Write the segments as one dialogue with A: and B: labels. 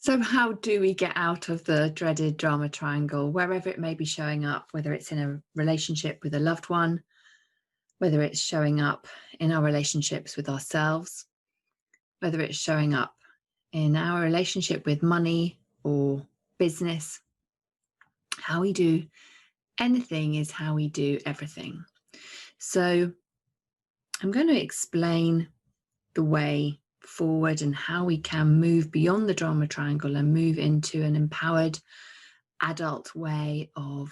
A: So how do we get out of the dreaded drama triangle, wherever it may be showing up, whether it's in a relationship with a loved one, whether it's showing up in our relationships with ourselves, whether it's showing up in our relationship with money or business? How we do anything is how we do everything. So I'm going to explain the way forward and how we can move beyond the drama triangle and move into an empowered adult way of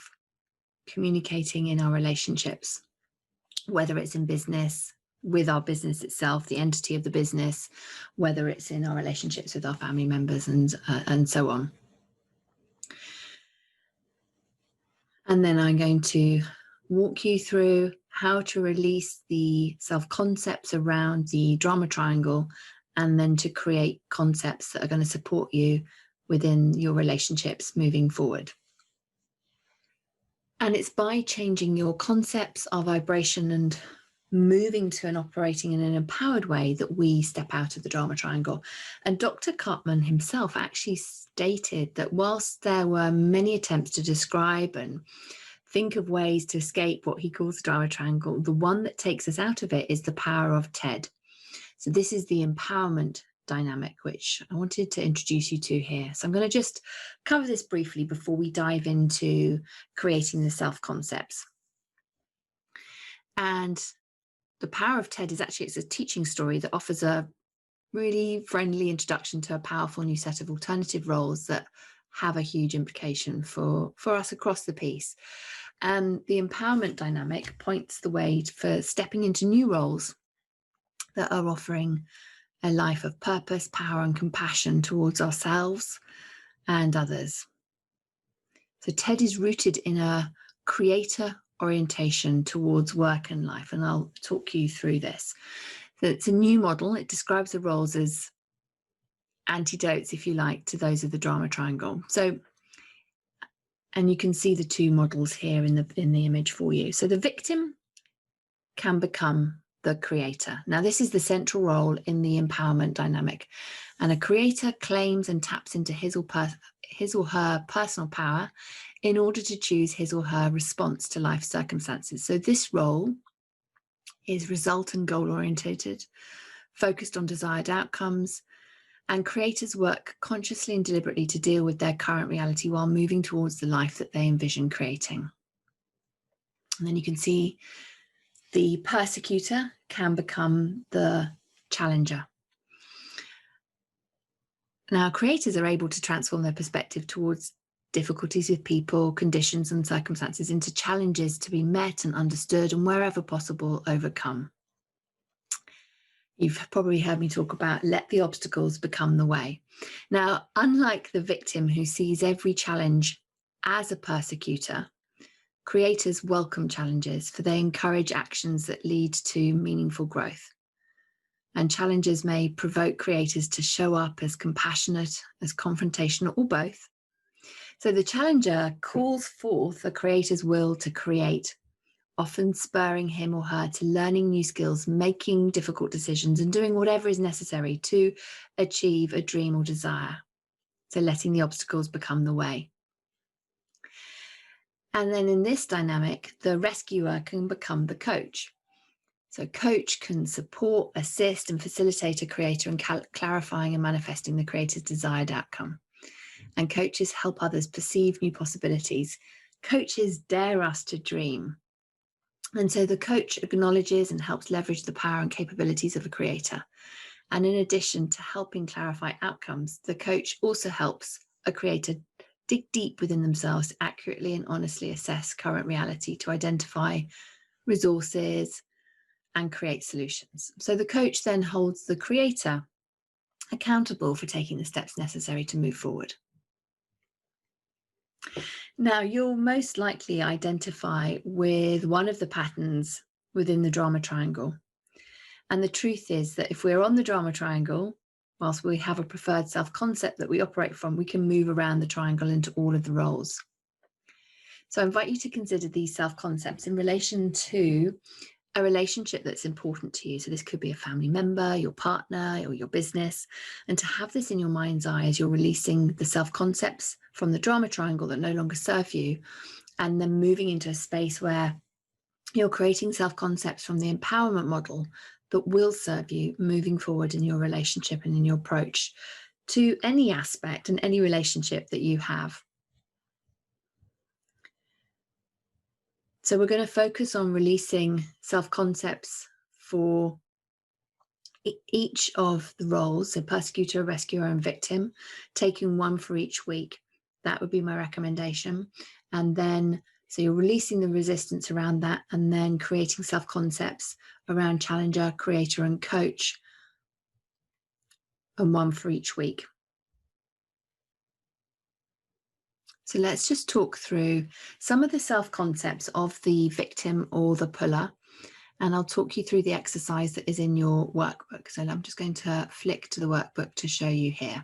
A: communicating in our relationships, whether it's in business, with our business itself, the entity of the business, whether it's in our relationships with our family members and so on. And then I'm going to walk you through how to release the self-concepts around the drama triangle, and then to create concepts that are going to support you within your relationships moving forward. And it's by changing your concepts, our vibration, and moving to and operating in an empowered way that we step out of the drama triangle. And Dr. Cartman himself actually stated that whilst there were many attempts to describe and think of ways to escape what he calls the drama triangle, the one that takes us out of it is the power of TED. So this is the empowerment dynamic, which I wanted to introduce you to here. So I'm going to just cover this briefly before we dive into creating the self-concepts. And the power of TED is actually, it's a teaching story that offers a really friendly introduction to a powerful new set of alternative roles that have a huge implication for us across the piece. And the empowerment dynamic points the way for stepping into new roles that are offering a life of purpose, power, and compassion towards ourselves and others. So TED is rooted in a creator orientation towards work and life, and I'll talk you through this. So it's a new model. It describes the roles as antidotes, if you like, to those of the drama triangle. So, and you can see the two models here in the image for you. So the victim can become the creator. Now, this is the central role in the empowerment dynamic, and a creator claims and taps into his or her personal power in order to choose his or her response to life circumstances. So this role is result and goal orientated, focused on desired outcomes, and creators work consciously and deliberately to deal with their current reality while moving towards the life that they envision creating. And then you can see the persecutor can become the challenger. Now, creators are able to transform their perspective towards difficulties with people, conditions, and circumstances into challenges to be met and understood, and wherever possible, overcome. You've probably heard me talk about let the obstacles become the way. Now, unlike the victim who sees every challenge as a persecutor, creators welcome challenges, for they encourage actions that lead to meaningful growth. And challenges may provoke creators to show up as compassionate, as confrontational, or both. So the challenger calls forth a creator's will to create, often spurring him or her to learning new skills, making difficult decisions, and doing whatever is necessary to achieve a dream or desire. So letting the obstacles become the way. And then in this dynamic, the rescuer can become the coach. So coach can support, assist, and facilitate a creator in clarifying and manifesting the creator's desired outcome. And coaches help others perceive new possibilities. Coaches dare us to dream. And so the coach acknowledges and helps leverage the power and capabilities of a creator. And in addition to helping clarify outcomes, the coach also helps a creator dig deep within themselves to accurately and honestly assess current reality, to identify resources and create solutions. So the coach then holds the creator accountable for taking the steps necessary to move forward. Now, you'll most likely identify with one of the patterns within the drama triangle. And the truth is that if we're on the drama triangle, whilst we have a preferred self-concept that we operate from, we can move around the triangle into all of the roles. So I invite you to consider these self-concepts in relation to a relationship that's important to you. So this could be a family member, your partner, or your business. And to have this in your mind's eye as you're releasing the self-concepts from the drama triangle that no longer serve you, and then moving into a space where you're creating self-concepts from the empowerment model that will serve you moving forward in your relationship and in your approach to any aspect and any relationship that you have. So we're going to focus on releasing self-concepts for each of the roles, so persecutor, rescuer, and victim, taking one for each week. That would be my recommendation. And then, so you're releasing the resistance around that, and then creating self-concepts around challenger, creator, and coach, and one for each week. So let's just talk through some of the self-concepts of the victim or the puller, and I'll talk you through the exercise that is in your workbook. So I'm just going to flick to the workbook to show you here.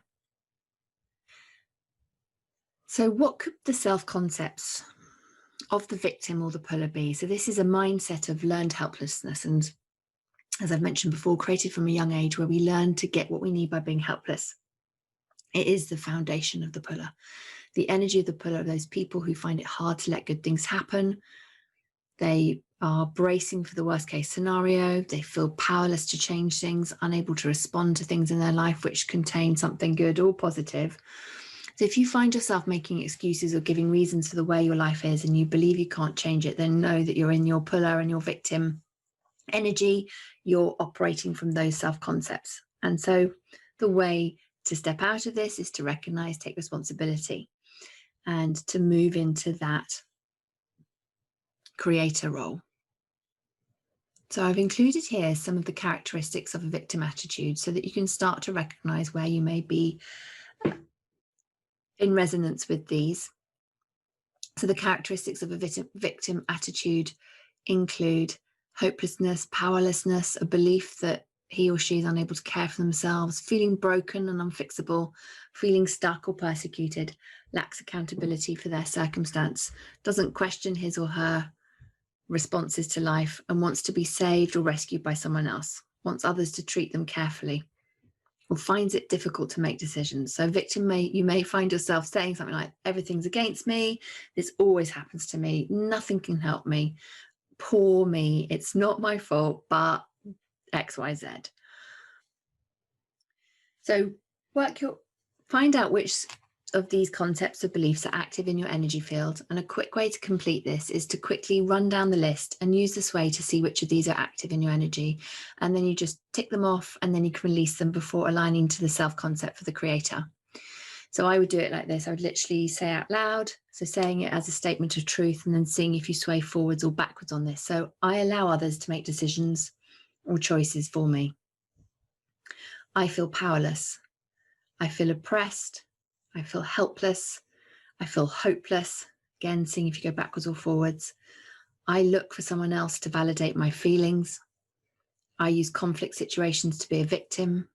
A: So what could the self-concepts of the victim or the puller be? So this is a mindset of learned helplessness, and as I've mentioned before, created from a young age, where we learn to get what we need by being helpless. It is the foundation of the puller. The energy of the puller are those people who find it hard to let good things happen. They are bracing for the worst case scenario. They feel powerless to change things, unable to respond to things in their life which contain something good or positive. So if you find yourself making excuses or giving reasons for the way your life is and you believe you can't change it, then know that you're in your puller and your victim energy. You're operating from those self-concepts. And so the way to step out of this is to recognize, take responsibility, and to move into that creator role. So I've included here some of the characteristics of a victim attitude so that you can start to recognize where you may be in resonance with these. So the characteristics of a victim attitude include hopelessness, powerlessness, a belief that he or she is unable to care for themselves, feeling broken and unfixable, feeling stuck or persecuted, lacks accountability for their circumstance, doesn't question his or her responses to life, and wants to be saved or rescued by someone else, wants others to treat them carefully, or finds it difficult to make decisions. So victim, you may find yourself saying something like, everything's against me, this always happens to me, nothing can help me, poor me, it's not my fault, but XYZ. So find out which of these concepts or beliefs are active in your energy field, and a quick way to complete this is to quickly run down the list and use this way to see which of these are active in your energy, and then you just tick them off and then you can release them before aligning to the self-concept for the creator. So I would do it like this. I would literally say out loud, so saying it as a statement of truth, and then seeing if you sway forwards or backwards on this. So I allow others to make decisions or choices for me. I feel powerless. I feel oppressed. I feel helpless. I feel hopeless. Again, seeing if you go backwards or forwards. I look for someone else to validate my feelings. I use conflict situations to be a victim.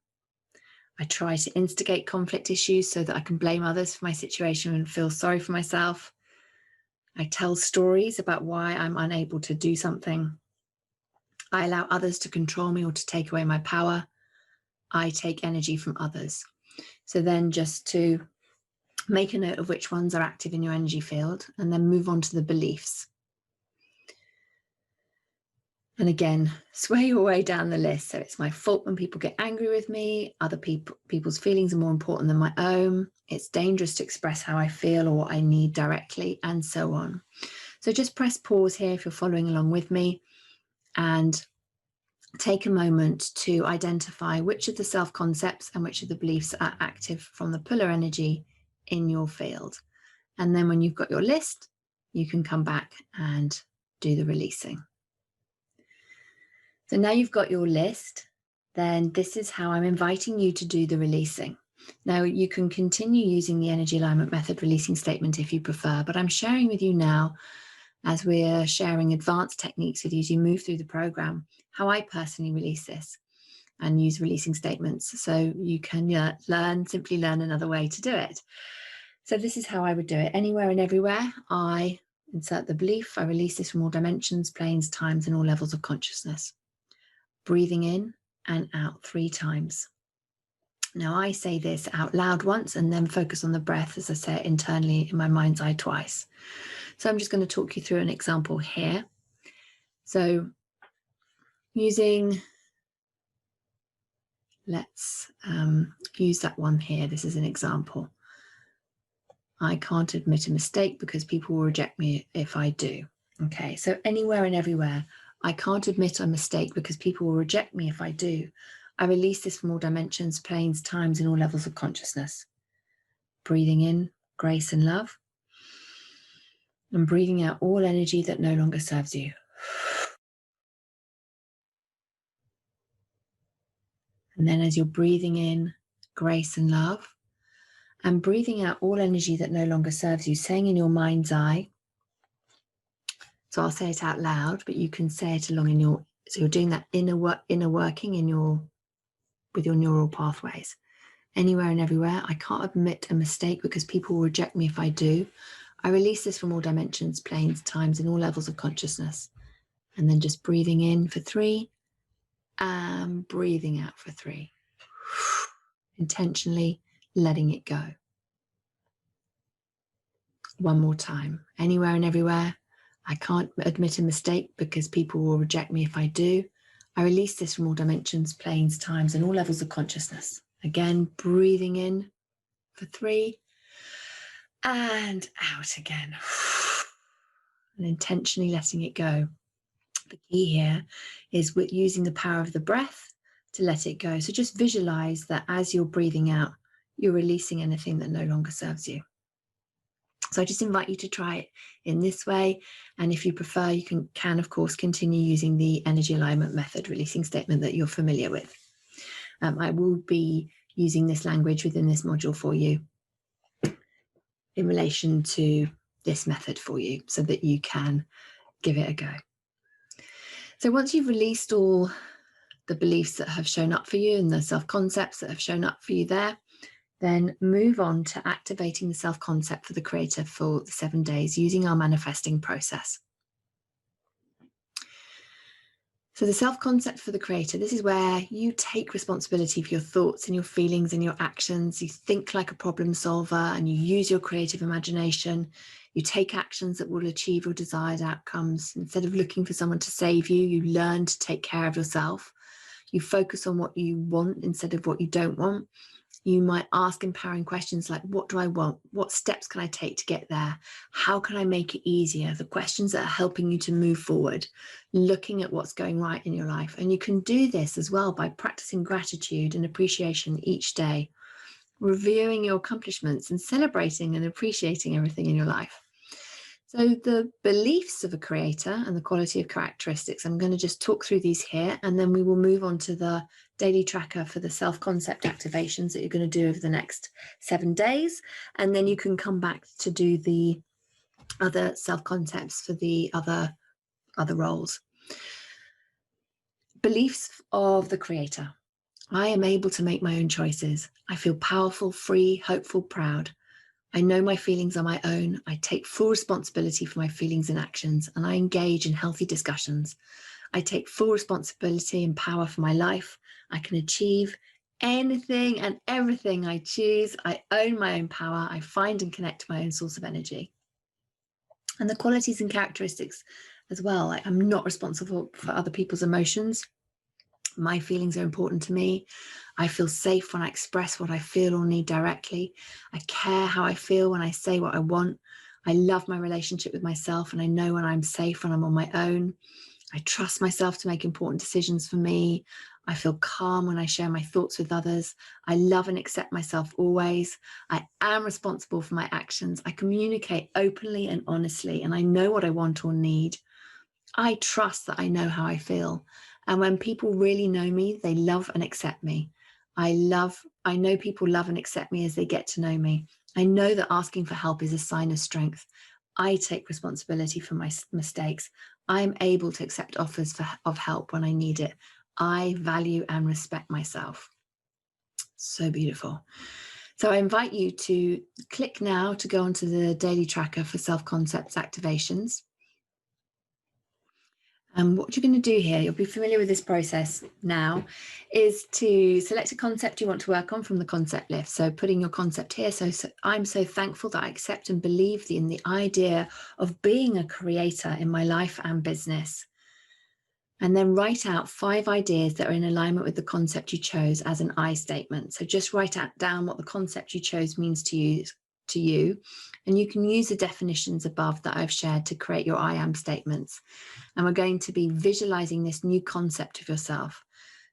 A: I try to instigate conflict issues so that I can blame others for my situation and feel sorry for myself. I tell stories about why I'm unable to do something. I allow others to control me or to take away my power. I take energy from others. So then just to make a note of which ones are active in your energy field, and then move on to the beliefs. And again, sway your way down the list. So it's my fault when people get angry with me. Other people's feelings are more important than my own. It's dangerous to express how I feel or what I need directly, and so on. So just press pause here if you're following along with me, and take a moment to identify which of the self-concepts and which of the beliefs are active from the puller energy in your field. And then when you've got your list, you can come back and do the releasing. So now you've got your list, then this is how I'm inviting you to do the releasing. Now you can continue using the energy alignment method releasing statement if you prefer, but I'm sharing with you now, as we're sharing advanced techniques with you as you move through the program, how I personally release this and use releasing statements. So you can simply learn another way to do it. So this is how I would do it. Anywhere and everywhere, I Insert the belief. I release this from all dimensions, planes, times, and all levels of consciousness. Breathing in and out 3 times. Now I say this out loud once and then focus on the breath as I say it internally in my mind's eye twice. So I'm just going to talk you through an example here. So let's use that one here. This is an example. I can't admit a mistake because people will reject me if I do. Okay, so anywhere and everywhere, I can't admit a mistake because people will reject me if I do. I release this from all dimensions, planes, times, and all levels of consciousness. Breathing in grace and love. And breathing out all energy that no longer serves you. And then as you're breathing in grace and love, and breathing out all energy that no longer serves you, saying in your mind's eye, so I'll say it out loud, but you can say it along in your, so you're doing that inner working with your neural pathways. Anywhere and everywhere, I can't admit a mistake because people will reject me if I do. I release this from all dimensions, planes, times, and all levels of consciousness. And then just breathing in for 3 and breathing out for 3. Intentionally letting it go. One more time. Anywhere and everywhere, I can't admit a mistake because people will reject me if I do. I release this from all dimensions, planes, times, and all levels of consciousness. Again, breathing in for 3 and out again. And intentionally letting it go. The key here is with using the power of the breath to let it go. So just visualize that as you're breathing out, you're releasing anything that no longer serves you. So I just invite you to try it in this way. And if you prefer, you can of course, continue using the energy alignment method releasing statement that you're familiar with. I will be using this language within this module for you in relation to this method for you so that you can give it a go. So once you've released all the beliefs that have shown up for you and the self-concepts that have shown up for you there, then move on to activating the self-concept for the creator for the 7 days using our manifesting process. So the self-concept for the creator, this is where you take responsibility for your thoughts and your feelings and your actions. You think like a problem solver and you use your creative imagination. You take actions that will achieve your desired outcomes. Instead of looking for someone to save you, you learn to take care of yourself. You focus on what you want instead of what you don't want. You might ask empowering questions like, what do I want? What steps can I take to get there? How can I make it easier? The questions that are helping you to move forward, looking at what's going right in your life. And you can do this as well by practicing gratitude and appreciation each day, reviewing your accomplishments and celebrating and appreciating everything in your life. So the beliefs of a creator and the quality of characteristics, I'm going to just talk through these here, and then we will move on to the daily tracker for the self-concept activations that you're going to do over the next 7 days. And then you can come back to do the other self-concepts for the other roles. Beliefs of the creator. I am able to make my own choices. I feel powerful, free, hopeful, proud. I know my feelings are my own. I take full responsibility for my feelings and actions, and I engage in healthy discussions. I take full responsibility and power for my life. I can achieve anything and everything I choose. I own my own power. I find and connect to my own source of energy. And the qualities and characteristics as well. I'm not responsible for other people's emotions. My feelings are important to me. I feel safe when I express what I feel or need directly. I care how I feel when I say what I want. I love my relationship with myself, and I know when I'm safe when I'm on my own. I trust myself to make important decisions for me. I feel calm when I share my thoughts with others. I love and accept myself always. I am responsible for my actions. I communicate openly and honestly, and I know what I want or need. I trust that I know how I feel. And when people really know me, they love and accept me. I know people love and accept me as they get to know me. I know that asking for help is a sign of strength. I take responsibility for my mistakes. I'm able to accept offers of help when I need it. I value and respect myself. So beautiful. So I invite you to click now to go onto the daily tracker for self-concepts activations. And what you're going to do here, you'll be familiar with this process now, is to select a concept you want to work on from the concept list. So putting your concept here. So I'm so thankful that I accept and believe in the idea of being a creator in my life and business. And then write out 5 ideas that are in alignment with the concept you chose as an I statement. So just write down what the concept you chose means to you. And you can use the definitions above that I've shared to create your I am statements. And we're going to be visualizing this new concept of yourself.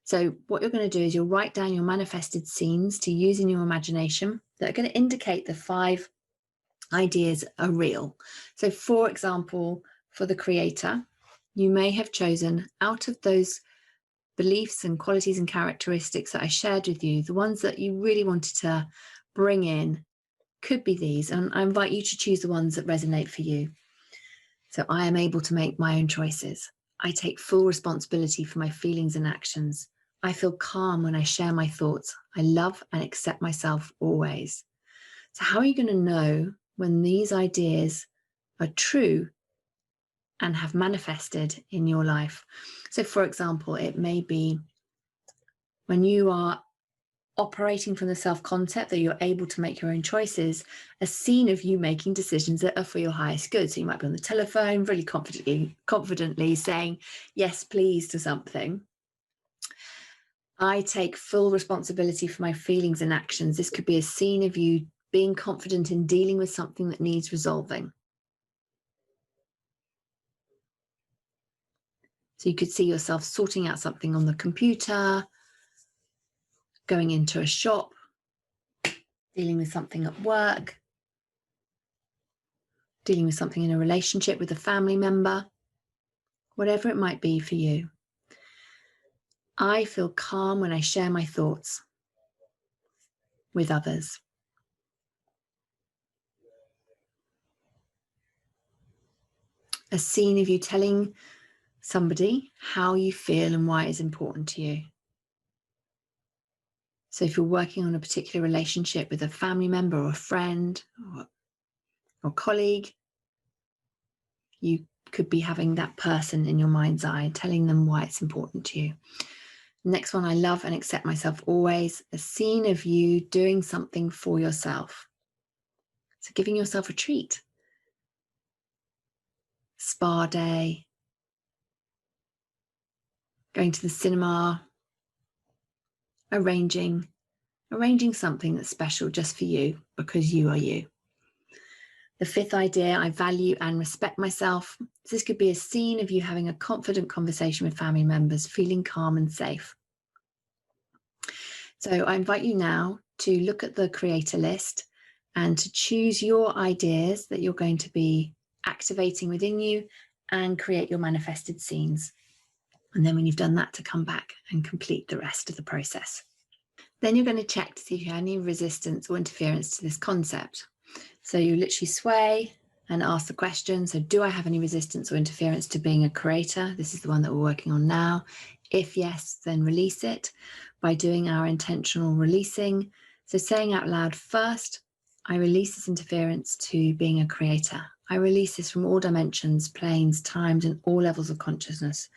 A: So what you're going to do is you'll write down your manifested scenes to use in your imagination that are going to indicate the 5 ideas are real. So for example, for the creator, you may have chosen out of those beliefs and qualities and characteristics that I shared with you, the ones that you really wanted to bring in could be these. And I invite you to choose the ones that resonate for you. So I am able to make my own choices. I take full responsibility for my feelings and actions. I feel calm when I share my thoughts. I love and accept myself always. So how are you going to know when these ideas are true and have manifested in your life? So for example, it may be when you are operating from the self-concept that you're able to make your own choices, a scene of you making decisions that are for your highest good. So you might be on the telephone really confidently saying, yes, please to something. I take full responsibility for my feelings and actions. This could be a scene of you being confident in dealing with something that needs resolving. So you could see yourself sorting out something on the computer, going into a shop, dealing with something at work, dealing with something in a relationship with a family member, whatever it might be for you. I feel calm when I share my thoughts with others. A scene of you telling somebody how you feel and why it's important to you. So if you're working on a particular relationship with a family member or a friend or colleague, you could be having that person in your mind's eye, telling them why it's important to you. Next one, I love and accept myself always. A scene of you doing something for yourself. So giving yourself a treat. Spa day, going to the cinema, arranging something that's special just for you because you are you. The 5th idea, I value and respect myself. This could be a scene of you having a confident conversation with family members, feeling calm and safe. So I invite you now to look at the creator list and to choose your ideas that you're going to be activating within you and create your manifested scenes. And then when you've done that, to come back and complete the rest of the process. Then you're going to check to see if you have any resistance or interference to this concept. So you literally sway and ask the question, so do I have any resistance or interference to being a creator? This is the one that we're working on now. If yes, then release it by doing our intentional releasing. So saying out loud first, I release this interference to being a creator. I release this from all dimensions, planes, times, and all levels of consciousness.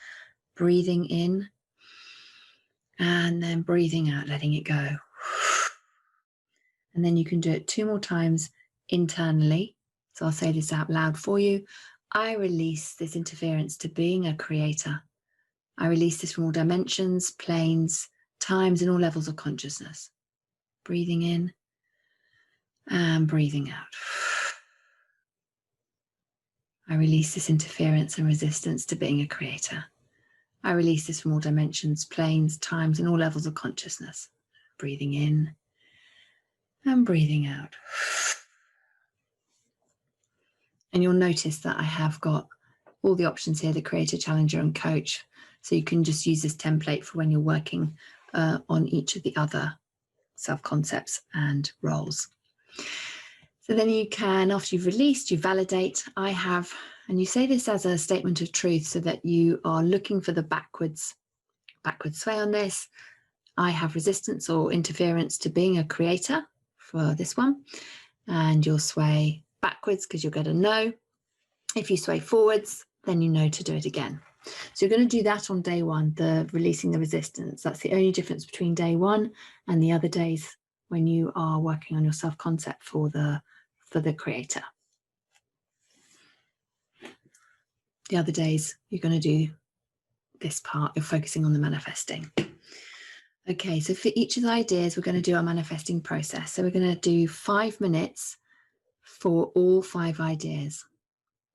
A: Breathing in and then breathing out, letting it go. And then you can do it 2 more times internally. So I'll say this out loud for you. I release this interference to being a creator. I release this from all dimensions, planes, times, and all levels of consciousness. Breathing in and breathing out. I release this interference and resistance to being a creator. I release this from all dimensions, planes, times, and all levels of consciousness. Breathing in and breathing out. And you'll notice that I have got all the options here, the creator, challenger, and coach. So you can just use this template for when you're working on each of the other self-concepts and roles. So then you can, after you've released, you validate, I have, and you say this as a statement of truth so that you are looking for the backwards sway on this. I have resistance or interference to being a creator for this one. And you'll sway backwards because you'll get a no. If you sway forwards, then you know to do it again. So you're going to do that on day one, the releasing the resistance. That's the only difference between day one and the other days when you are working on your self-concept for the creator. The other days you're going to do this part, you're focusing on the manifesting. Okay, so for each of the ideas, we're going to do our manifesting process. So we're going to do 5 minutes for all 5 ideas.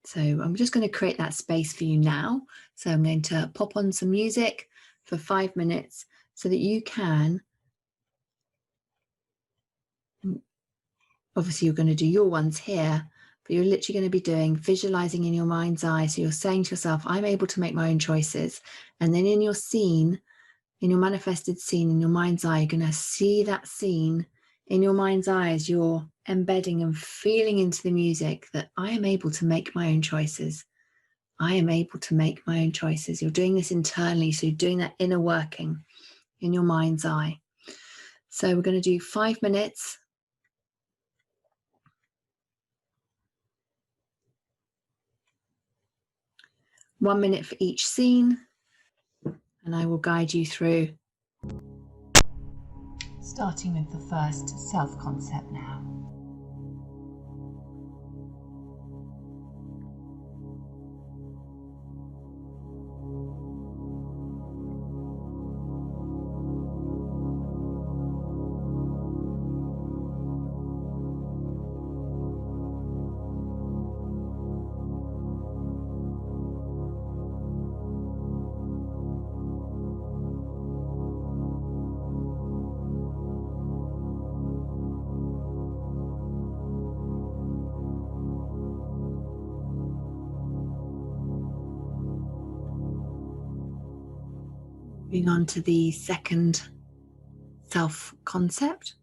A: So I'm just going to create that space for you now. So I'm going to pop on some music for 5 minutes so that you can, obviously you're going to do your ones here, but you're literally going to be doing visualizing in your mind's eye. So you're saying to yourself, I'm able to make my own choices. And then in your scene, in your manifested scene, in your mind's eye, you're going to see that scene in your mind's eye as you're embedding and feeling into the music that I am able to make my own choices. I am able to make my own choices. You're doing this internally, so you're doing that inner working in your mind's eye. So we're going to do 5 minutes. One minute for each scene, and I will guide you through. Starting with the first self-concept now. Moving on to the second self-concept.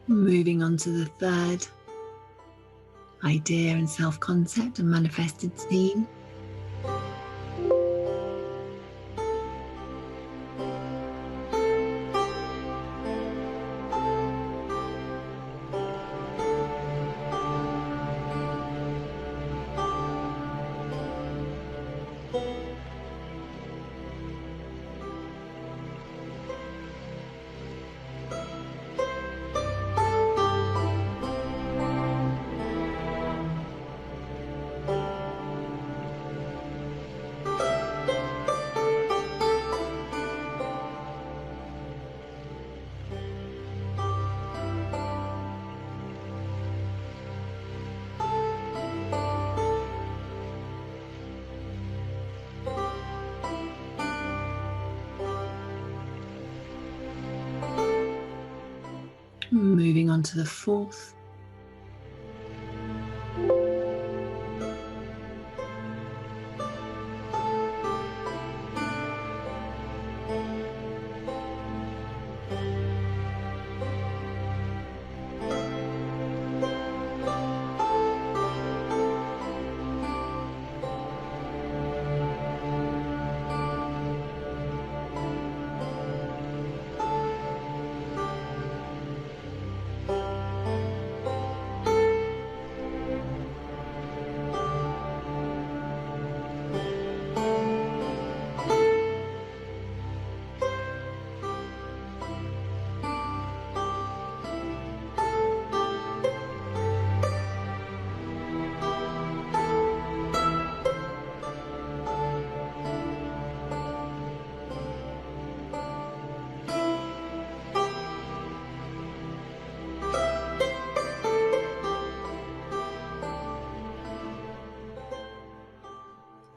A: Moving on to the third idea and self-concept and manifested scene. Moving on to the fourth.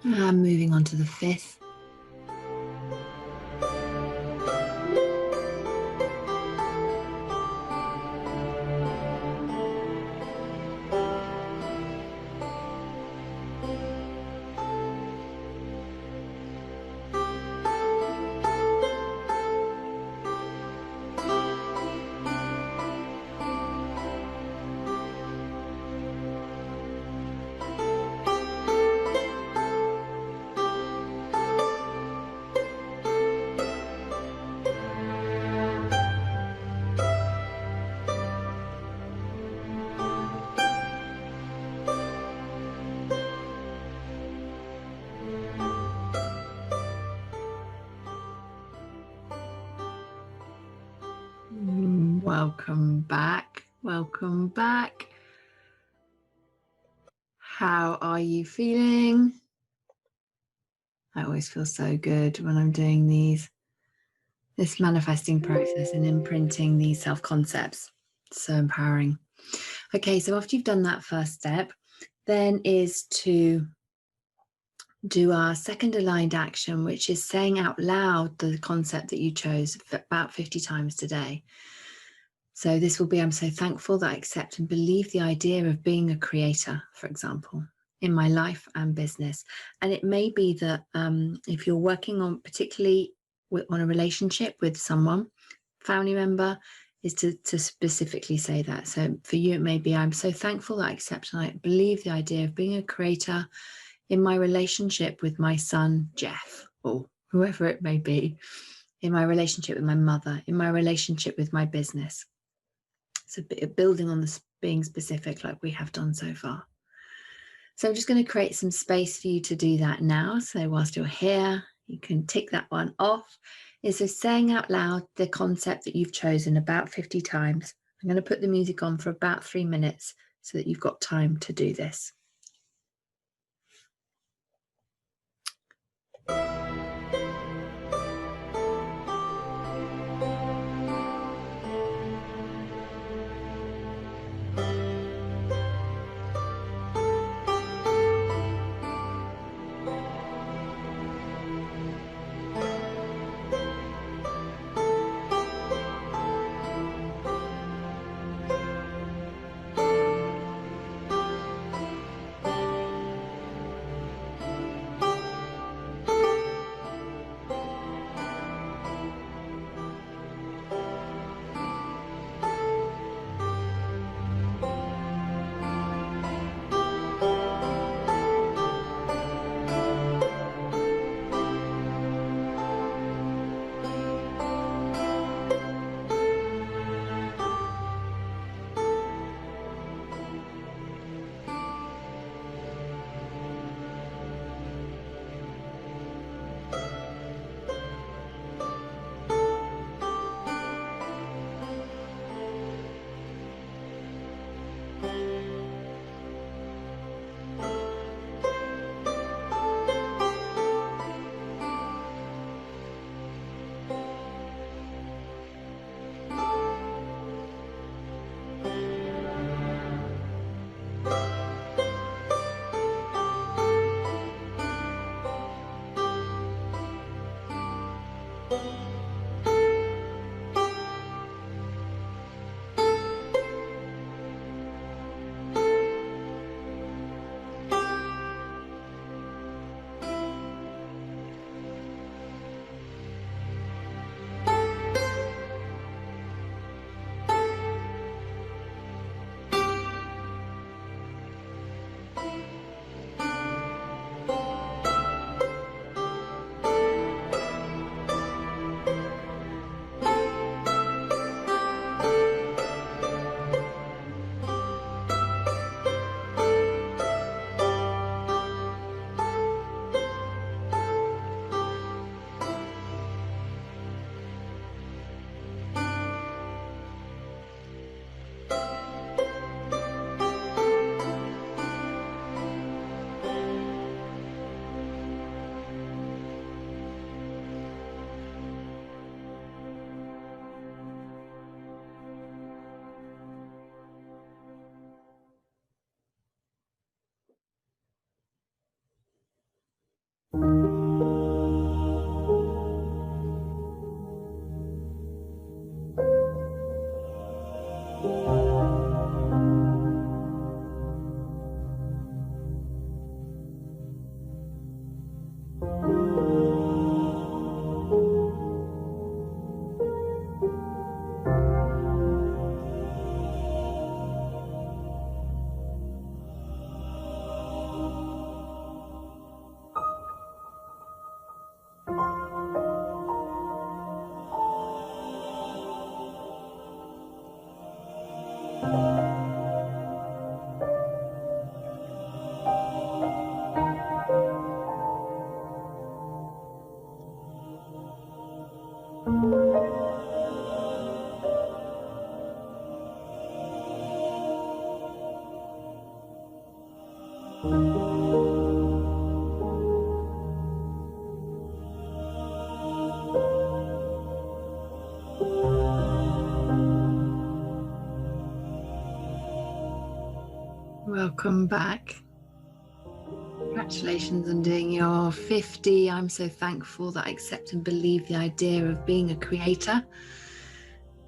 A: And moving on to the 5th. Welcome back. Welcome back. How are you feeling? I always feel so good when I'm doing this manifesting process and imprinting these self-concepts. So empowering. Okay, so after you've done that first step, then is to do our second aligned action, which is saying out loud the concept that you chose about 50 times today. So this will be, I'm so thankful that I accept and believe the idea of being a creator, for example, in my life and business. And it may be that if you're working on particularly on a relationship with someone, family member, is to specifically say that. So for you, it may be, I'm so thankful that I accept and I believe the idea of being a creator in my relationship with my son, Jeff, or whoever it may be, in my relationship with my mother, in my relationship with my business. So building on this being specific like we have done so far. So I'm just going to create some space for you to do that now. So whilst you're here, you can tick that one off. Is so saying out loud the concept that you've chosen about 50 times. I'm going to put the music on for about 3 minutes so that you've got time to do this. Welcome back. Congratulations on doing your 50. I'm so thankful that I accept and believe the idea of being a creator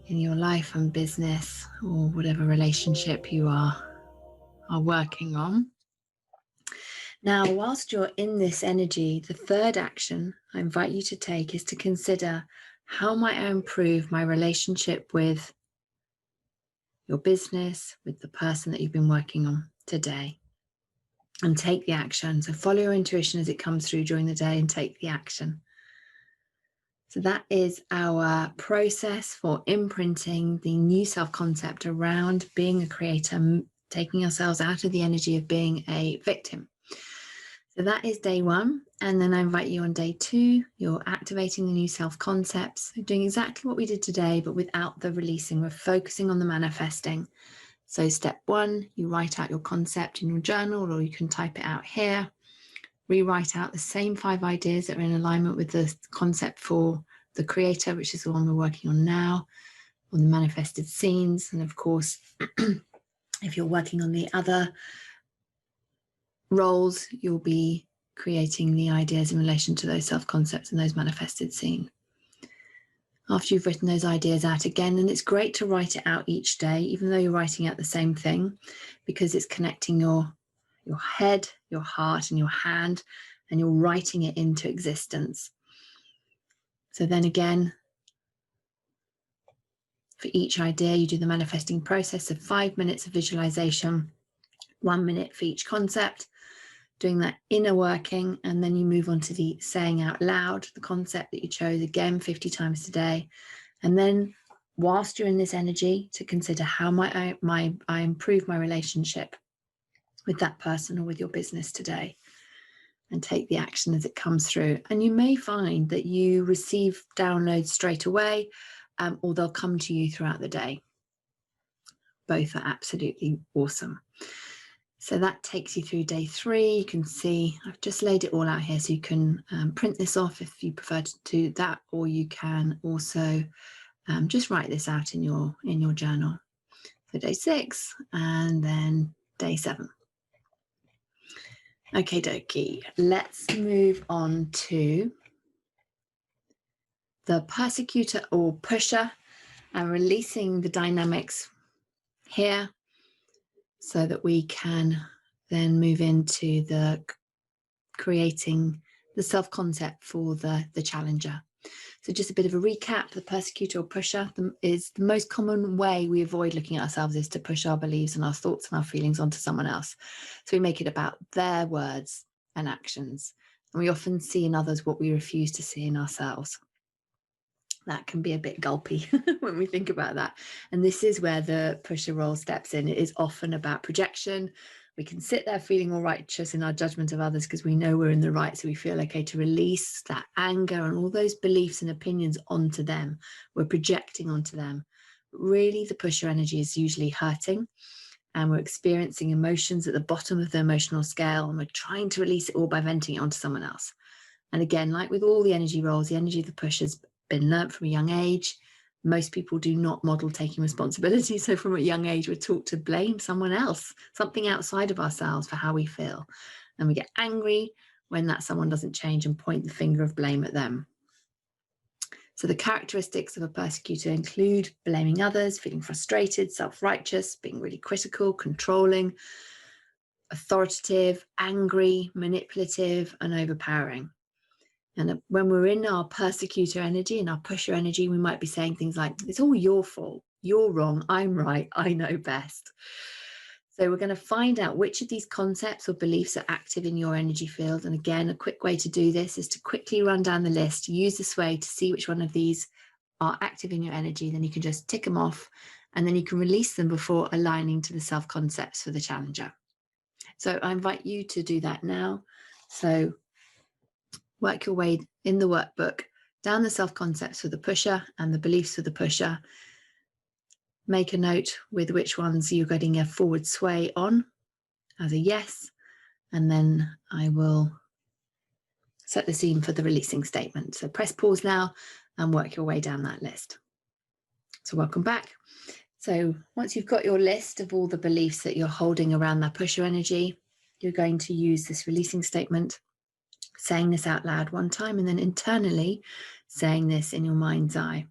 A: in your life and business, or whatever relationship you are working on. Now, whilst you're in this energy, the third action I invite you to take is to consider, how might I improve my relationship with your business, with the person that you've been working on today? And take the action. So follow your intuition as it comes through during the day and take the action. So that is our process for imprinting the new self-concept around being a creator, taking ourselves out of the energy of being a victim. So that is day one. And then I invite you on day two, you're activating the new self-concepts, doing exactly what we did today, but without the releasing. We're focusing on the manifesting. So step one, you write out your concept in your journal, or you can type it out here. Rewrite out the same 5 ideas that are in alignment with the concept for the creator, which is the one we're working on now, on the manifested scenes. And of course, if you're working on the other roles, you'll be creating the ideas in relation to those self-concepts and those manifested scenes. After you've written those ideas out again, and it's great to write it out each day, even though you're writing out the same thing, because it's connecting your head, your heart, and your hand, and you're writing it into existence. So then again, for each idea, you do the manifesting process of 5 minutes of visualization, 1 minute for each concept, doing that inner working, and then you move on to the saying out loud the concept that you chose, again 50 times a day. And then whilst you're in this energy, to consider, how might I improve my relationship with that person or with your business today, and take the action as it comes through. And you may find that you receive downloads straight away, or they'll come to you throughout the day. Both are absolutely awesome. So that takes you through day 3. You can see I've just laid it all out here, so you can print this off if you prefer to do that, or you can also just write this out in your journal. So day 6 and then day 7. Okay, dokie. Let's move on to the persecutor or pusher, and releasing the dynamics here, so that we can then move into the creating the self-concept for the challenger. So just a bit of a recap: the persecutor or pusher is the most common way we avoid looking at ourselves, is to push our beliefs and our thoughts and our feelings onto someone else. So we make it about their words and actions, and we often see in others what we refuse to see in ourselves. That can be a bit gulpy when we think about that. And this is where the pusher role steps in. It is often about projection. We can sit there feeling all righteous in our judgment of others because we know we're in the right. So we feel okay to release that anger and all those beliefs and opinions onto them. We're projecting onto them. Really, the pusher energy is usually hurting, and we're experiencing emotions at the bottom of the emotional scale, and we're trying to release it all by venting it onto someone else. And again, like with all the energy roles, the energy of the pusher's been learnt from a young age. Most people do not model taking responsibility. So from a young age, we're taught to blame someone else, something outside of ourselves, for how we feel. And we get angry when that someone doesn't change and point the finger of blame at them. So the characteristics of a persecutor include blaming others, feeling frustrated, self-righteous, being really critical, controlling, authoritative, angry, manipulative, and overpowering. And when we're in our persecutor energy and our pusher energy, we might be saying things like, it's all your fault, you're wrong, I'm right, I know best. So we're going to find out which of these concepts or beliefs are active in your energy field. And again, a quick way to do this is to quickly run down the list, use the sway to see which one of these are active in your energy. Then you can just tick them off, and then you can release them before aligning to the self-concepts for the challenger. So I invite you to do that now. So work your way in the workbook down the self-concepts for the pusher and the beliefs for the pusher. Make a note with which ones you're getting a forward sway on as a yes, and then I will set the scene for the releasing statement. So press pause now and work your way down that list. So welcome back. So once you've got your list of all the beliefs that you're holding around that pusher energy, you're going to use this releasing statement, saying this out loud one time, and then internally saying this in your mind's eye.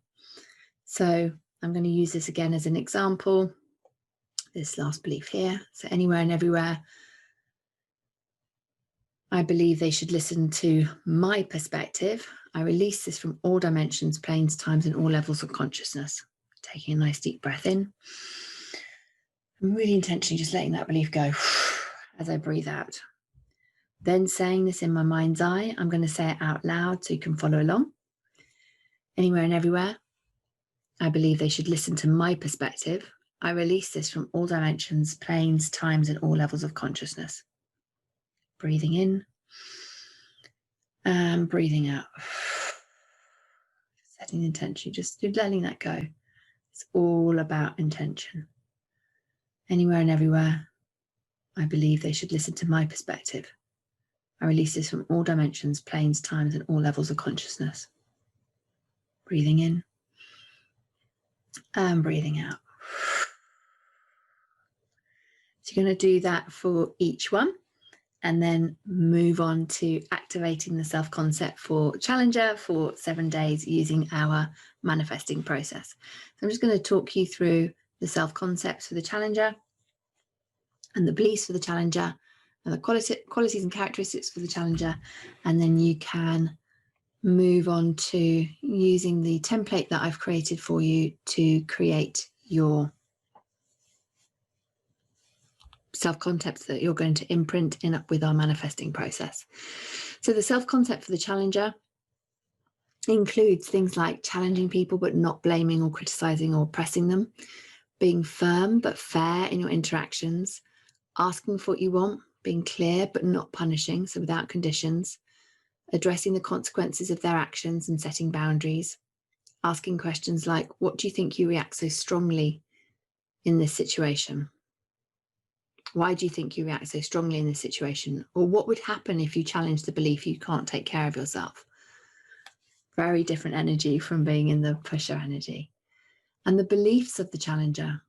A: So I'm going to use this again as an example, this last belief here. So anywhere and everywhere, I believe they should listen to my perspective. I release this from all dimensions, planes, times, and all levels of consciousness. Taking a nice deep breath in. I'm really intentionally just letting that belief go as I breathe out. Then saying this in my mind's eye, I'm going to say it out loud so you can follow along. Anywhere and everywhere, I believe they should listen to my perspective. I release this from all dimensions, planes, times, and all levels of consciousness. Breathing in and breathing out. Setting intention, just letting that go. It's all about intention. Anywhere and everywhere, I believe they should listen to my perspective. I release this from all dimensions, planes, times, and all levels of consciousness. Breathing in and breathing out. So you're going to do that for each one, and then move on to activating the self-concept for Challenger for 7 days using our manifesting process. So I'm just going to talk you through the self-concepts for the Challenger and the beliefs for the Challenger and the qualities and characteristics for the Challenger, and then you can move on to using the template that I've created for you to create your self-concepts that you're going to imprint in up with our manifesting process. So the self-concept for the Challenger includes things like challenging people but not blaming or criticizing or oppressing them, being firm but fair in your interactions, asking for what you want, being clear but not punishing, so without conditions, addressing the consequences of their actions and setting boundaries, asking questions like, what do you think you react so strongly in this situation? Why do you think you react so strongly in this situation? Or what would happen if you challenge the belief you can't take care of yourself? Very different energy from being in the pusher energy. And the beliefs of the Challenger.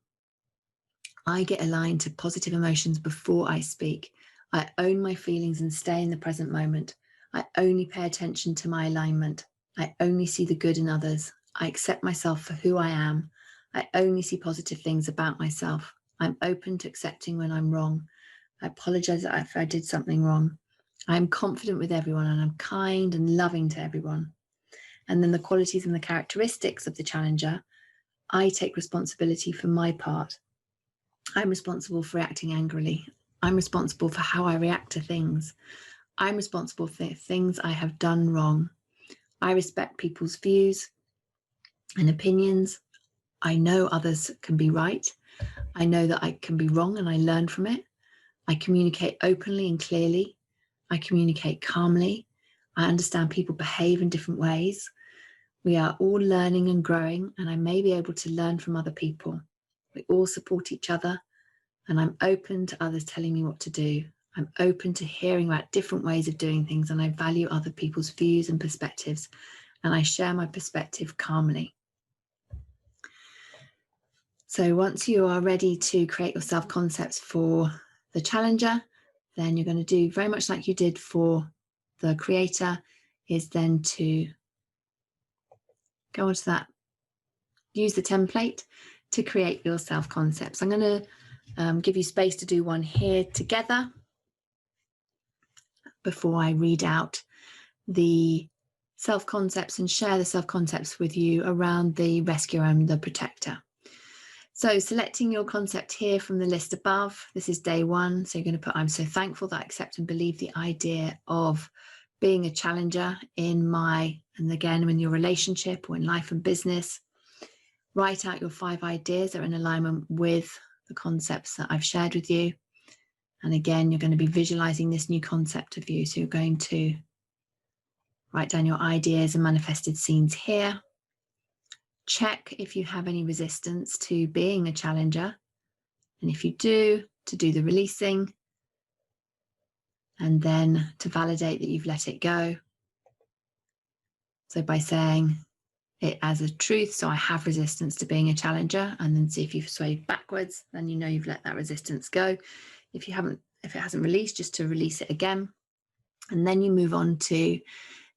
A: I get aligned to positive emotions before I speak. I own my feelings and stay in the present moment. I only pay attention to my alignment. I only see the good in others. I accept myself for who I am. I only see positive things about myself. I'm open to accepting when I'm wrong. I apologize if I did something wrong. I'm confident with everyone, and I'm kind and loving to everyone. And then the qualities and the characteristics of the Challenger. I take responsibility for my part. I'm responsible for reacting angrily. I'm responsible for how I react to things. I'm responsible for things I have done wrong. I respect people's views and opinions. I know others can be right. I know that I can be wrong, and I learn from it. I communicate openly and clearly. I communicate calmly. I understand people behave in different ways. We are all learning and growing, and I may be able to learn from other people. We all support each other, and I'm open to others telling me what to do. I'm open to hearing about different ways of doing things, and I value other people's views and perspectives, and I share my perspective calmly. So once you are ready to create your self-concepts for the Challenger, then you're going to do very much like you did for the Creator, is then to go onto that, use the template to create your self-concepts. I'm going to give you space to do one here together before I read out the self-concepts and share the self-concepts with you around the rescuer and the protector. So selecting your concept here from the list above, this is day 1. So you're going to put, I'm so thankful that I accept and believe the idea of being a challenger in my, and again, in your relationship or in life and business. Write out your 5 ideas that are in alignment with the concepts that I've shared with you. And again, you're going to be visualizing this new concept of you. So you're going to write down your ideas and manifested scenes here. Check if you have any resistance to being a challenger. And if you do, to do the releasing. and then to validate that you've let it go. So by saying it as a truth, so I have resistance to being a challenger, and then see if you've swayed backwards, then you know you've let that resistance go. If you haven't, if it hasn't released, just to release it again. And then you move on to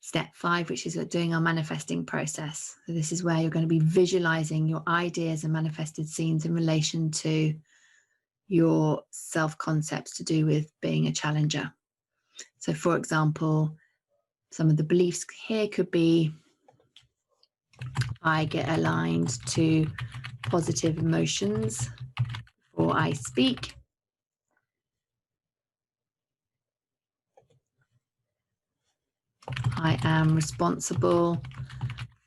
A: step 5, which is doing our manifesting process. So this is where you're going to be visualizing your ideas and manifested scenes in relation to your self-concepts to do with being a challenger. So for example, some of the beliefs here could be, I get aligned to positive emotions before I speak. I am responsible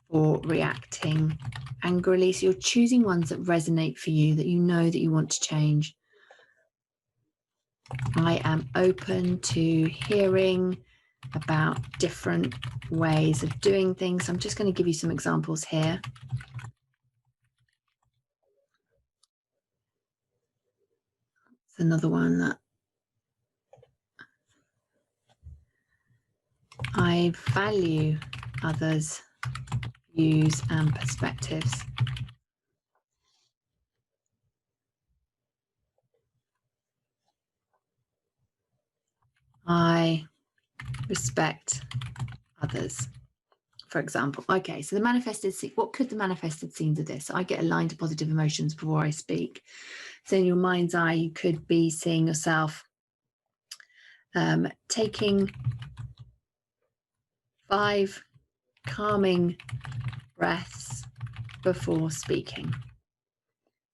A: for reacting angrily. So you're choosing ones that resonate for you, that you know that you want to change. I am open to hearing about different ways of doing things. I'm just going to give you some examples here. It's another one that I value others' views and perspectives. I respect others, for example. Okay, so the manifested scene, what could the manifested scenes of this? I get aligned to positive emotions before I speak. So in your mind's eye, you could be seeing yourself taking 5 calming breaths before speaking.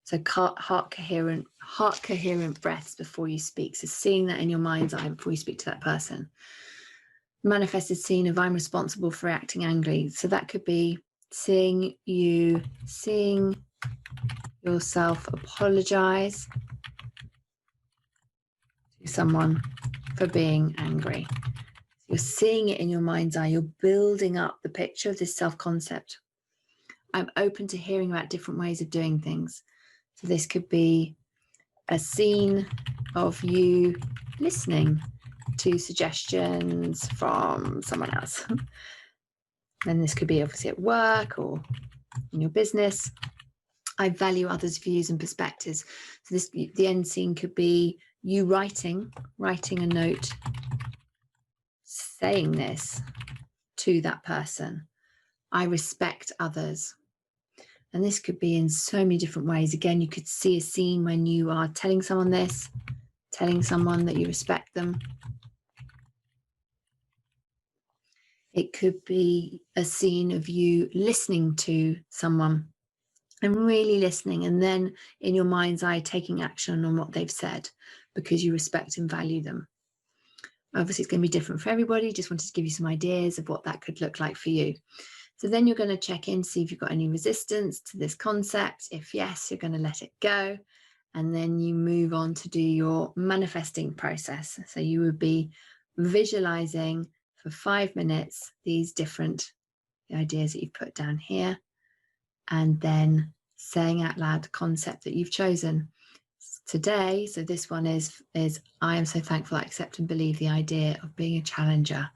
A: So heart coherent breaths before you speak. So seeing that in your mind's eye before you speak to that person. Manifested scene of I'm responsible for reacting angrily. So that could be seeing yourself apologize to someone for being angry. So you're seeing it in your mind's eye. You're building up the picture of this self-concept. I'm open to hearing about different ways of doing things. So this could be a scene of you listening to suggestions from someone else. And this could be obviously at work or in your business. I value others' views and perspectives. So the end scene could be you writing a note saying this to that person. I respect others. And this could be in so many different ways. Again, you could see a scene when you are telling someone this, telling someone that you respect them. It could be a scene of you listening to someone and really listening, and then in your mind's eye taking action on what they've said because you respect and value them. Obviously, it's going to be different for everybody. Just wanted to give you some ideas of what that could look like for you. So then you're going to check in, see if you've got any resistance to this concept. If yes, you're going to let it go. And then you move on to do your manifesting process. So you would be visualizing for 5 minutes these different ideas that you've put down here, and then saying out loud the concept that you've chosen today. So this one is I am so thankful I accept and believe the idea of being a challenger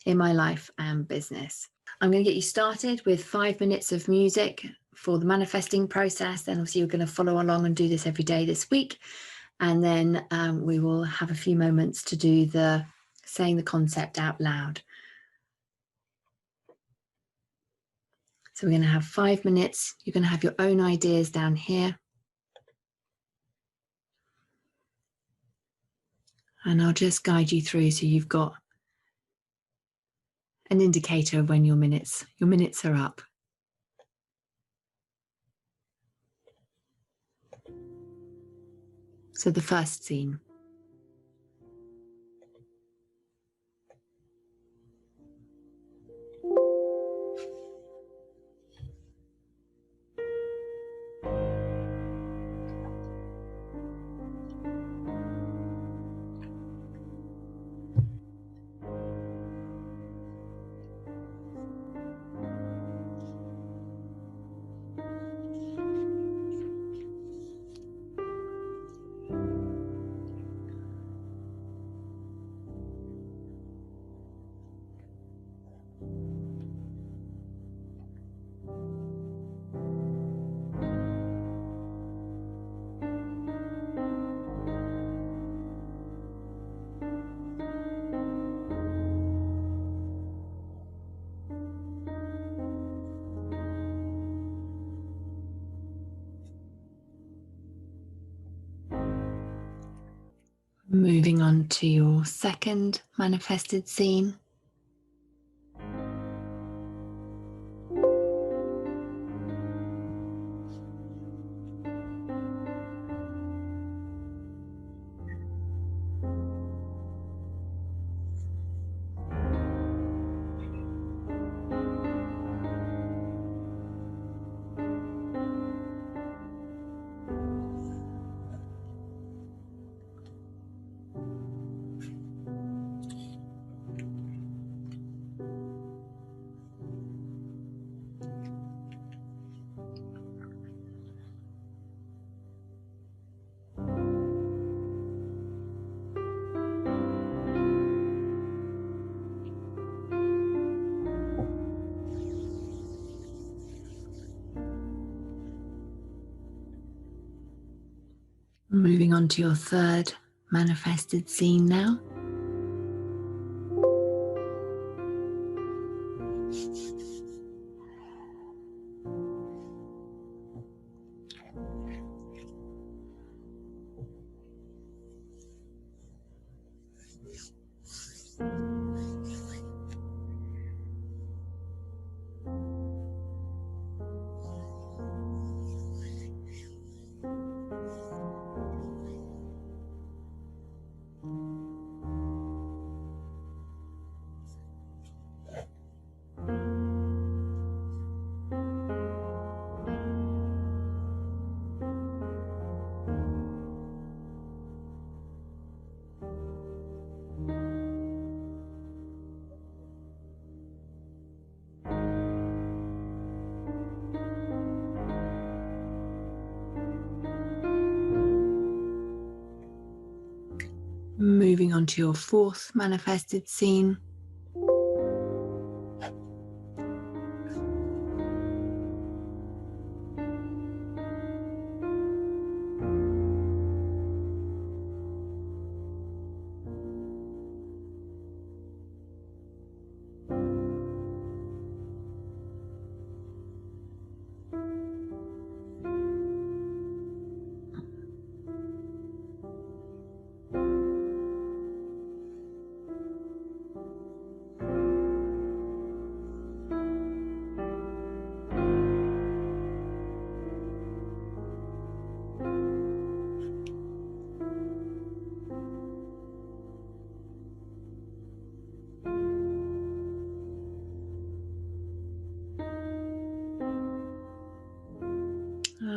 A: in my life and business. I'm going to get you started with 5 minutes of music for the manifesting process. Then obviously you're going to follow along and do this every day this week. And then we will have a few moments to do the saying the concept out loud. So we're going to have 5 minutes. You're going to have your own ideas down here. And I'll just guide you through so you've got an indicator of when your minutes are up. So the first scene. Moving on to your second manifested scene. Moving on to your third manifested scene now. Moving on to your fourth manifested scene.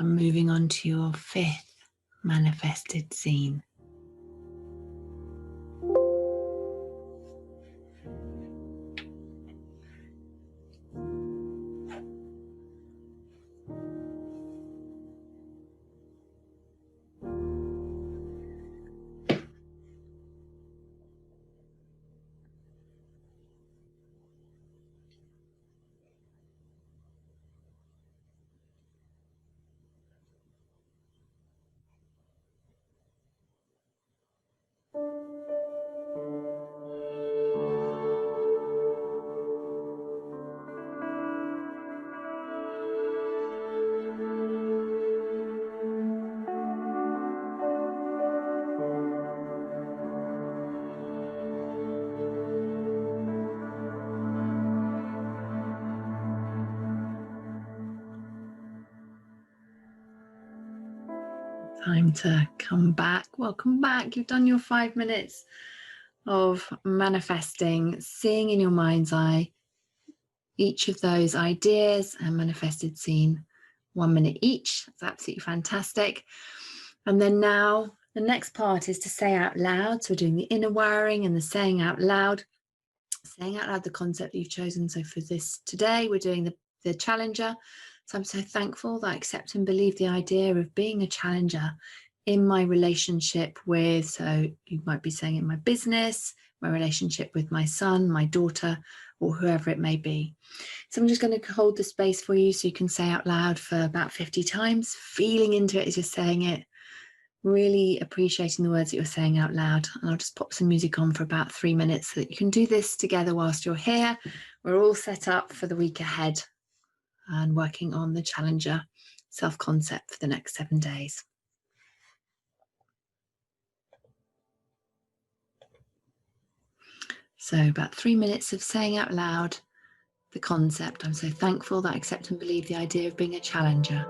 A: Moving on to your fifth manifested scene. Time to come back. Welcome back. You've done your 5 minutes of manifesting, seeing in your mind's eye each of those ideas and manifested scene, 1 minute each. That's absolutely fantastic. And then now the next part is to say out loud. So we're doing the inner wiring and the saying out loud the concept that you've chosen. So for this today, we're doing the challenger. So I'm so thankful that I accept and believe the idea of being a challenger in my relationship with, so you might be saying in my business, my relationship with my son, my daughter, or whoever it may be. So I'm just going to hold the space for you so you can say out loud for about 50 times, feeling into it as you're saying it, really appreciating the words that you're saying out loud. And I'll just pop some music on for about 3 minutes so that you can do this together whilst you're here. We're all set up for the week ahead and working on the challenger self-concept for the next 7 days. So about 3 minutes of saying out loud the concept. I'm so thankful that I accept and believe the idea of being a challenger.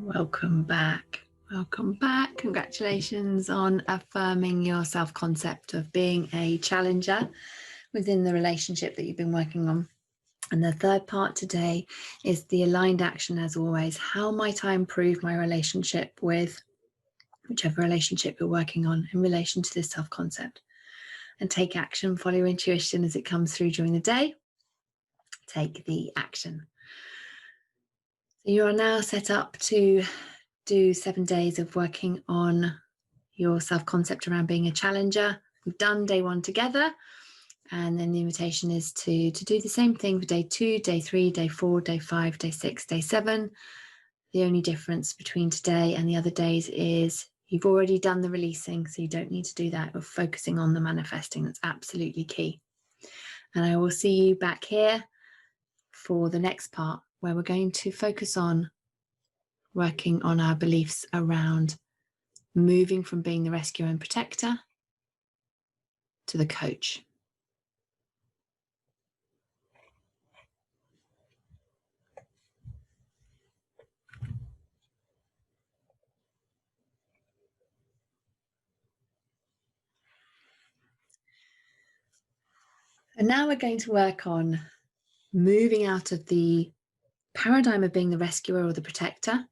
A: Welcome back. Welcome back. Congratulations on affirming your self-concept of being a challenger within the relationship that you've been working on. And the third part today is the aligned action, as always. How might I improve my relationship with whichever relationship you're working on in relation to this self-concept? And take action, follow your intuition as it comes through during the day. Take the action. So you are now set up to do 7 days of working on your self-concept around being a challenger. We've done day 1 together, and then the invitation is to do the same thing for day 2, day 3, day 4, day 5, day 6, day 7. The only difference between today and the other days is you've already done the releasing, so you don't need to do that. We're focusing on the manifesting. That's absolutely key. And I will see you back here for the next part, where we're going to focus on working on our beliefs around moving from being the rescuer and protector to the coach. And now we're going to work on moving out of the paradigm of being the rescuer or the protector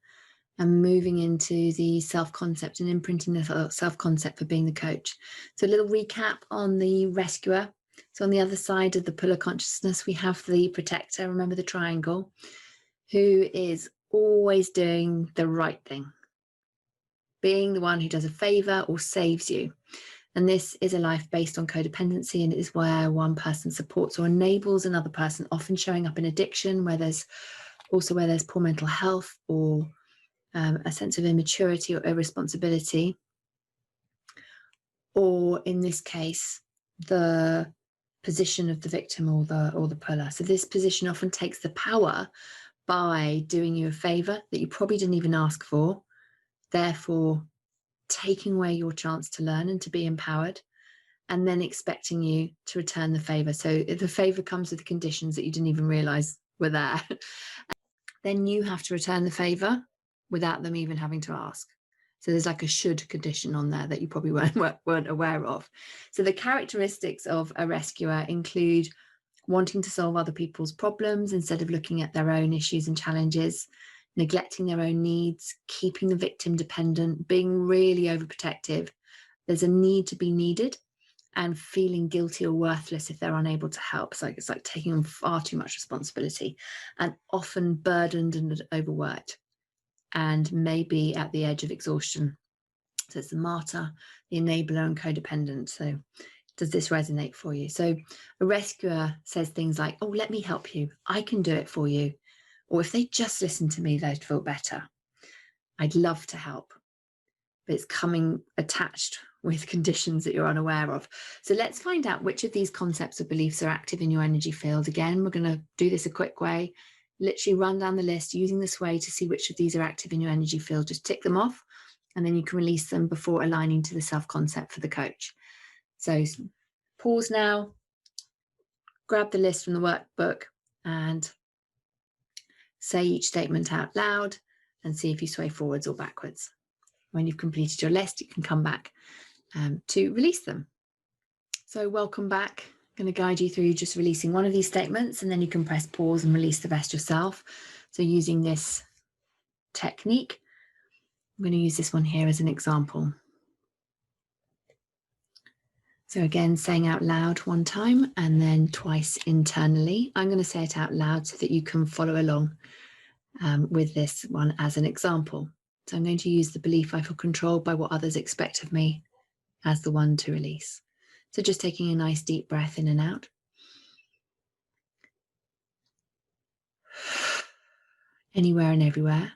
A: and moving into the self-concept and imprinting the self-concept for being the coach. So a little recap on the rescuer. So on the other side of the puller consciousness, we have the protector. Remember the triangle. who is always doing the right thing, being the one who does a favor or saves you. And this is a life based on codependency, and it is where one person supports or enables another person, often showing up in addiction, where there's poor mental health or a sense of immaturity or irresponsibility, or in this case, the position of the victim or the puller. So this position often takes the power by doing you a favor that you probably didn't even ask for, therefore taking away your chance to learn and to be empowered, and then expecting you to return the favor. So the favor comes with the conditions that you didn't even realize were there. Then you have to return the favor without them even having to ask. So there's like a should condition on there that you probably weren't aware of. So the characteristics of a rescuer include wanting to solve other people's problems instead of looking at their own issues and challenges, neglecting their own needs, keeping the victim dependent, being really overprotective. There's a need to be needed, and feeling guilty or worthless if they're unable to help. So it's like taking on far too much responsibility, and often burdened and overworked, and maybe at the edge of exhaustion. So it's the martyr, the enabler, and codependent. So does this resonate for you? So a rescuer says things like, oh, let me help you. I can do it for you. Or if they just listen to me, they'd feel better. I'd love to help. But it's coming attached with conditions that you're unaware of. So let's find out which of these concepts or beliefs are active in your energy field. Again, we're going to do this a quick way. Literally run down the list using this way to see which of these are active in your energy field. Just tick them off, and then you can release them before aligning to the self-concept for the coach. So pause now, grab the list from the workbook, and say each statement out loud and see if you sway forwards or backwards. When you've completed your list, you can come back to release them. So welcome back. I'm going to guide you through just releasing one of these statements, and then you can press pause and release the rest yourself. So using this technique, I'm going to use this one here as an example. So again, saying out loud one time and then twice internally. I'm going to say it out loud so that you can follow along with this one as an example. So I'm going to use the belief I feel controlled by what others expect of me as the one to release. So just taking a nice deep breath in and out. Anywhere and everywhere,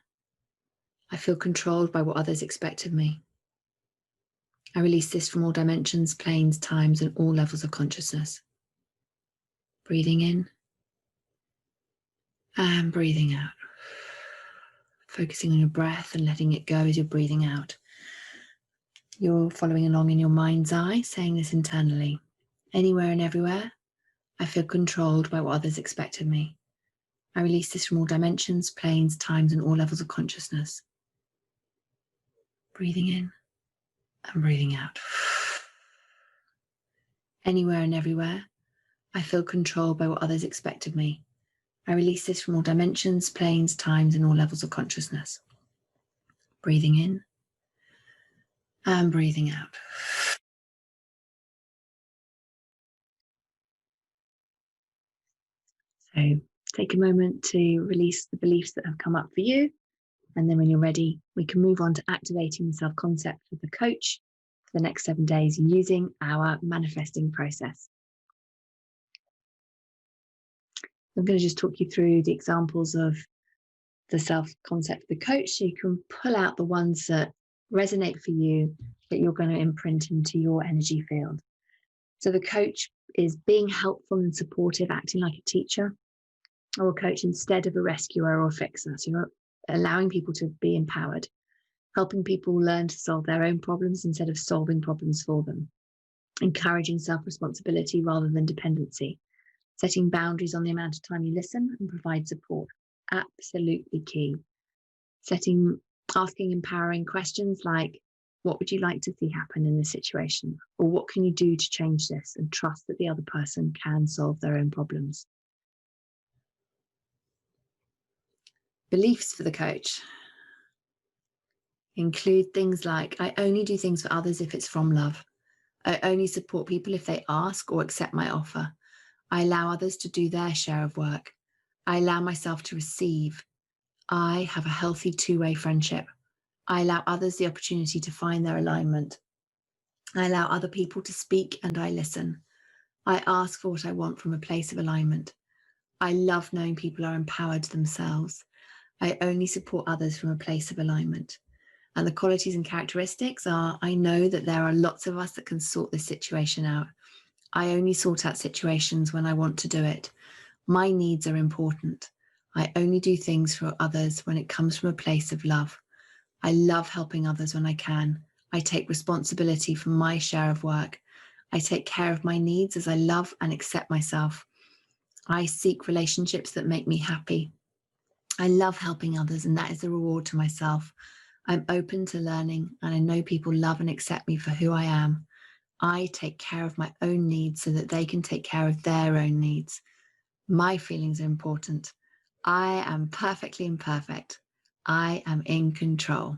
A: I feel controlled by what others expect of me. I release this from all dimensions, planes, times, and all levels of consciousness. Breathing in and breathing out. Focusing on your breath and letting it go as you're breathing out. You're following along in your mind's eye, saying this internally. Anywhere and everywhere, I feel controlled by what others expect of me. I release this from all dimensions, planes, times, and all levels of consciousness. Breathing in and breathing out. Anywhere and everywhere, I feel controlled by what others expect of me. I release this from all dimensions, planes, times, and all levels of consciousness. Breathing in and breathing out. So take a moment to release the beliefs that have come up for you. And then when you're ready, we can move on to activating the self-concept with the coach for the next 7 days using our manifesting process. I'm going to just talk you through the examples of the self-concept of the coach, so you can pull out the ones that resonate for you, that you're going to imprint into your energy field. So the coach is being helpful and supportive, acting like a teacher or a coach instead of a rescuer or a fixer. So you're allowing people to be empowered, helping people learn to solve their own problems instead of solving problems for them, encouraging self-responsibility rather than dependency, setting boundaries on the amount of time you listen and provide support. Absolutely key. Asking empowering questions like, what would you like to see happen in this situation? Or what can you do to change this? And trust that the other person can solve their own problems. Beliefs for the coach include things like, I only do things for others if it's from love. I only support people if they ask or accept my offer. I allow others to do their share of work. I allow myself to receive. I have a healthy two-way friendship. I allow others the opportunity to find their alignment. I allow other people to speak and I listen. I ask for what I want from a place of alignment. I love knowing people are empowered themselves. I only support others from a place of alignment. And the qualities and characteristics are, I know that there are lots of us that can sort this situation out. I only sort out situations when I want to do it. My needs are important. I only do things for others when it comes from a place of love. I love helping others when I can. I take responsibility for my share of work. I take care of my needs as I love and accept myself. I seek relationships that make me happy. I love helping others, and that is a reward to myself. I'm open to learning, and I know people love and accept me for who I am. I take care of my own needs so that they can take care of their own needs. My feelings are important. I am perfectly imperfect. I am in control.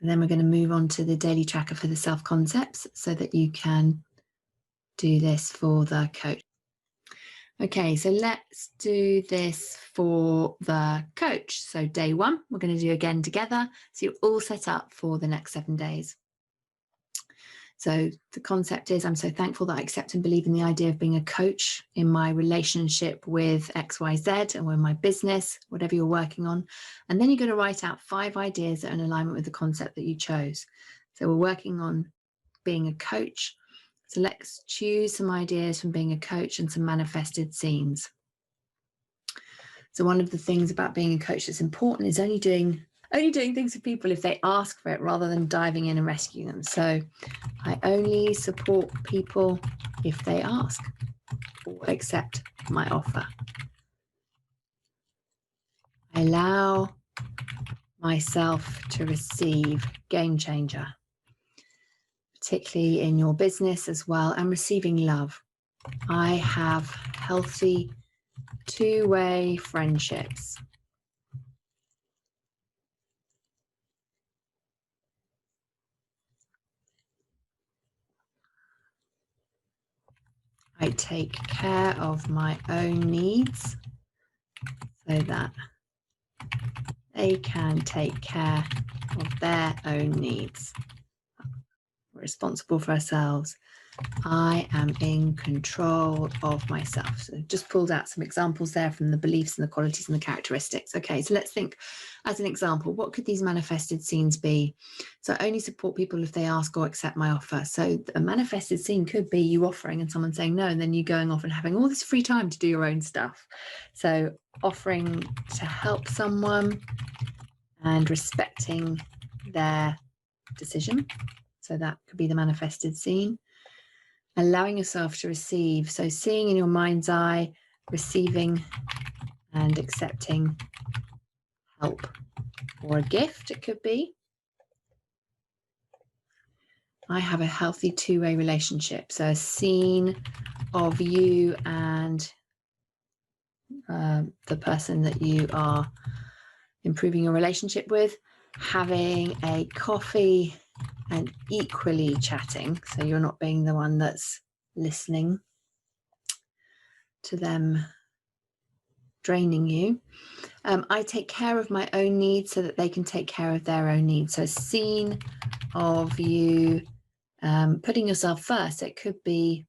A: And then we're going to move on to the daily tracker for the self-concepts so that you can do this for the coach. Okay, so let's do this for the coach. So day one, we're going to do again together. So you're all set up for the next 7 days. So the concept is, I'm so thankful that I accept and believe in the idea of being a coach in my relationship with XYZ and with my business, whatever you're working on. And then you're going to write out 5 ideas that are in alignment with the concept that you chose. So we're working on being a coach. So let's choose some ideas from being a coach and some manifested scenes. So one of the things about being a coach that's important is only doing things for people if they ask for it, rather than diving in and rescuing them. So I only support people if they ask or accept my offer. I allow myself to receive. Game changer, particularly in your business as well, and receiving love. I have healthy two-way friendships. I take care of my own needs so that they can take care of their own needs. We're responsible for ourselves. I am in control of myself. So just pulled out some examples there from the beliefs and the qualities and the characteristics. Okay, so let's think as an example, what could these manifested scenes be? So I only support people if they ask or accept my offer. So a manifested scene could be you offering and someone saying no, and then you going off and having all this free time to do your own stuff. So offering to help someone and respecting their decision. So that could be the manifested scene. Allowing yourself to receive. So seeing in your mind's eye, receiving and accepting help or a gift, it could be. I have a healthy two-way relationship. So a scene of you and the person that you are improving your relationship with, having a coffee and equally chatting. So you're not being the one that's listening to them draining you. I take care of my own needs so that they can take care of their own needs. So a scene of you putting yourself first. It could be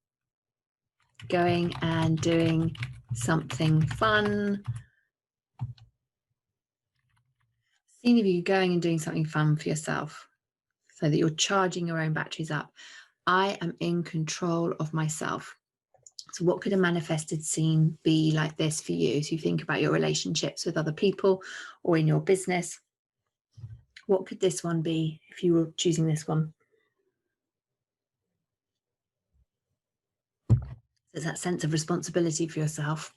A: going and doing something fun. Scene of you going and doing something fun for yourself so that you're charging your own batteries up. I am in control of myself. So what could a manifested scene be like this for you? So you think about your relationships with other people or in your business. What could this one be if you were choosing this one? There's that sense of responsibility for yourself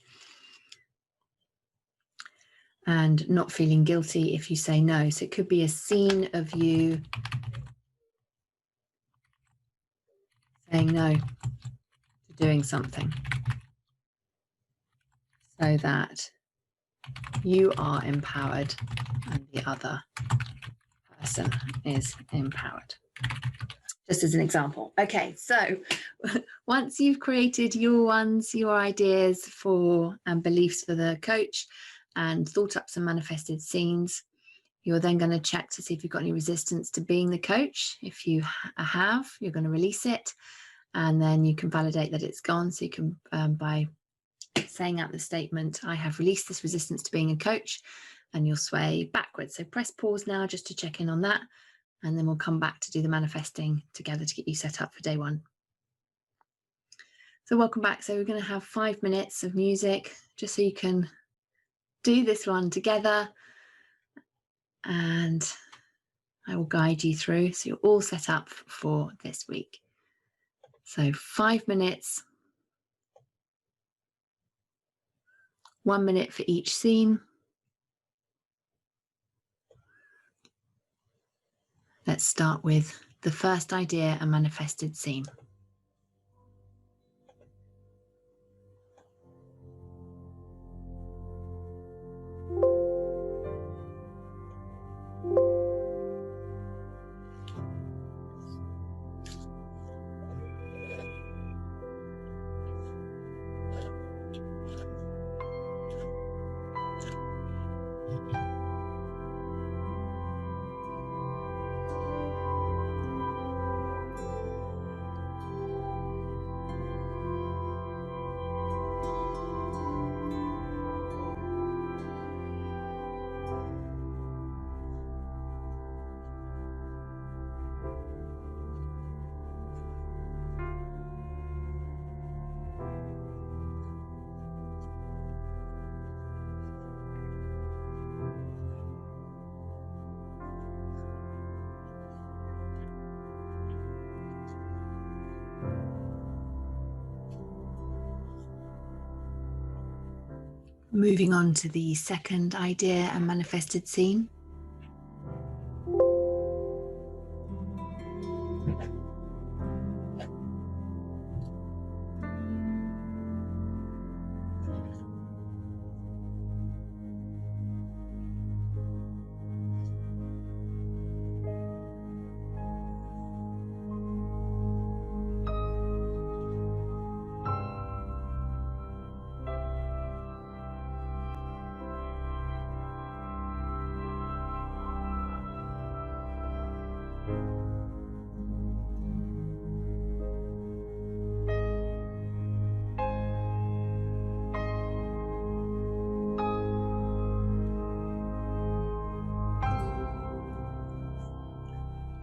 A: and not feeling guilty if you say no. So it could be a scene of you saying no to doing something so that you are empowered and the other person is empowered. Just as an example. Okay, so once you've created your ones, your ideas for and beliefs for the coach, and thought up some manifested scenes. You're then going to check to see if you've got any resistance to being the coach. If you have, you're going to release it, and then you can validate that it's gone. So you can, by saying out the statement, I have released this resistance to being a coach, and you'll sway backwards. So press pause now just to check in on that, and then we'll come back to do the manifesting together to get you set up for day one. So welcome back. So we're going to have 5 minutes of music just so you can do this one together, and I will guide you through so you're all set up for this week. So 5 minutes, 1 minute for each scene. Let's start with the first idea and manifested scene. Moving on to the second idea and manifested scene.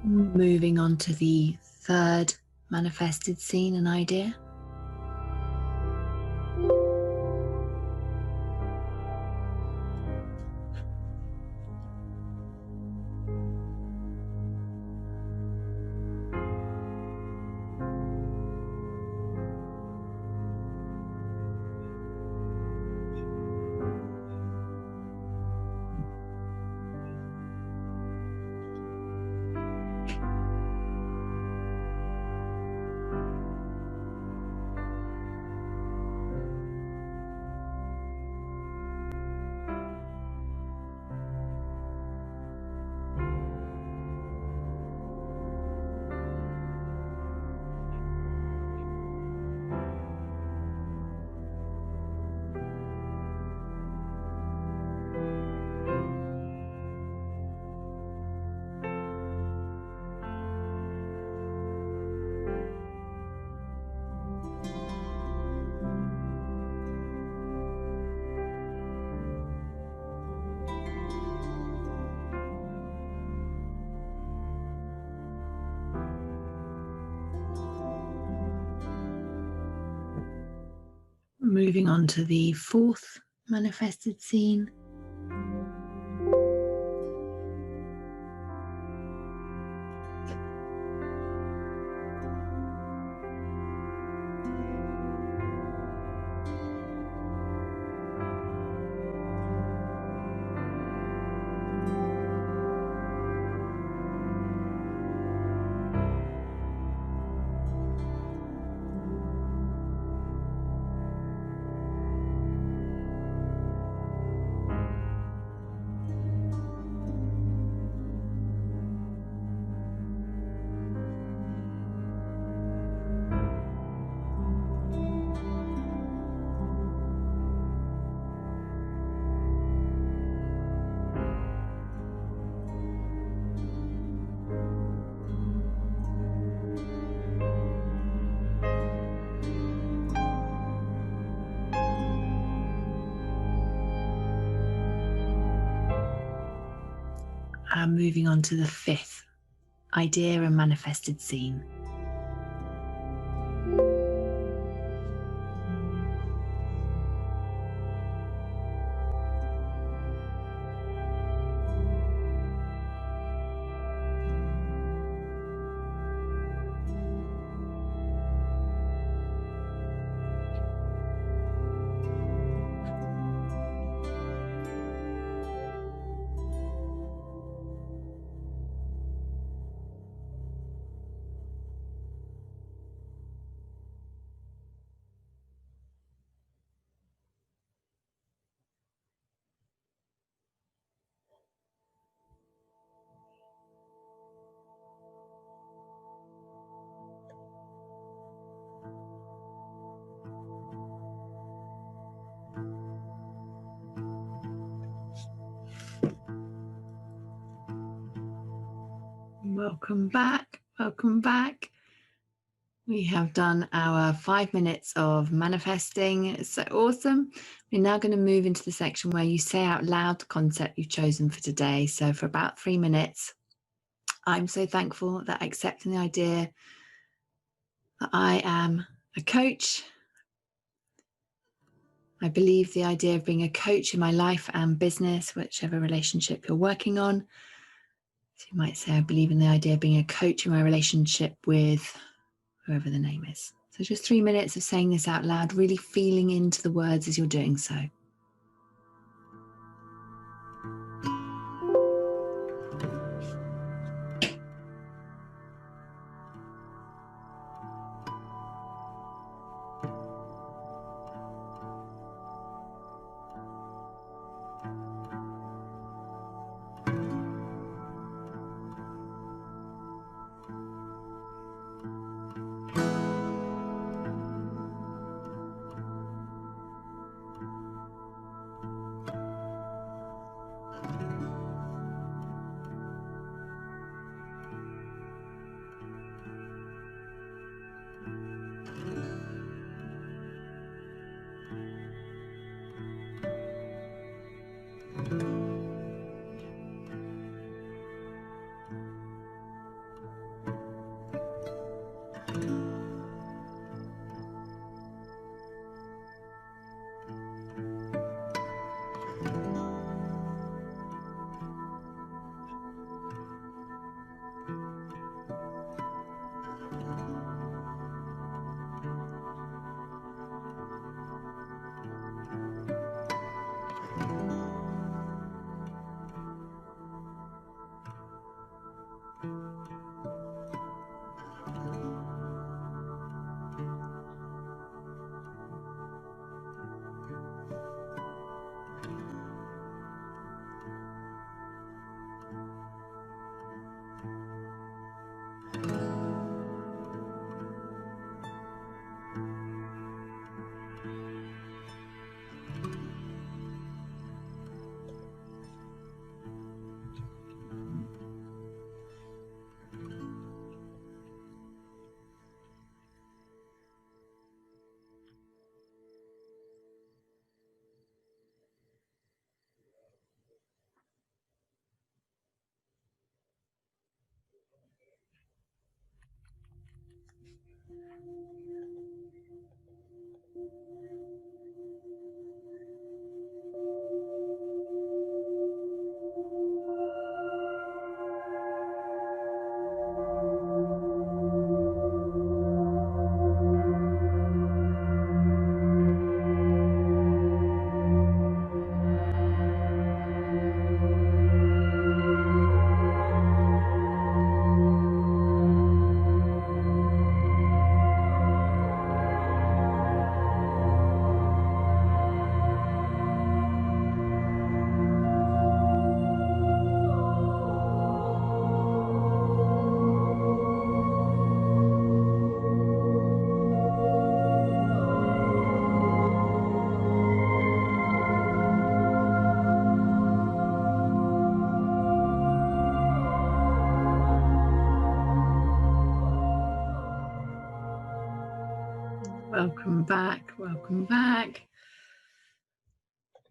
A: Moving on to the third manifested scene and idea. Moving on to the fourth manifested scene. And moving on to the 5th, idea and manifested scene. Welcome back. Welcome back. We have done our 5 minutes of manifesting. It's so awesome. We're now going to move into the section where you say out loud the concept you've chosen for today. So for about 3 minutes, I'm so thankful that accepting the idea that I am a coach. I believe the idea of being a coach in my life and business, whichever relationship you're working on. So you might say, I believe in the idea of being a coach in my relationship with whoever the name is. So just 3 minutes of saying this out loud, really feeling into the words as you're doing so. Welcome back. Welcome back.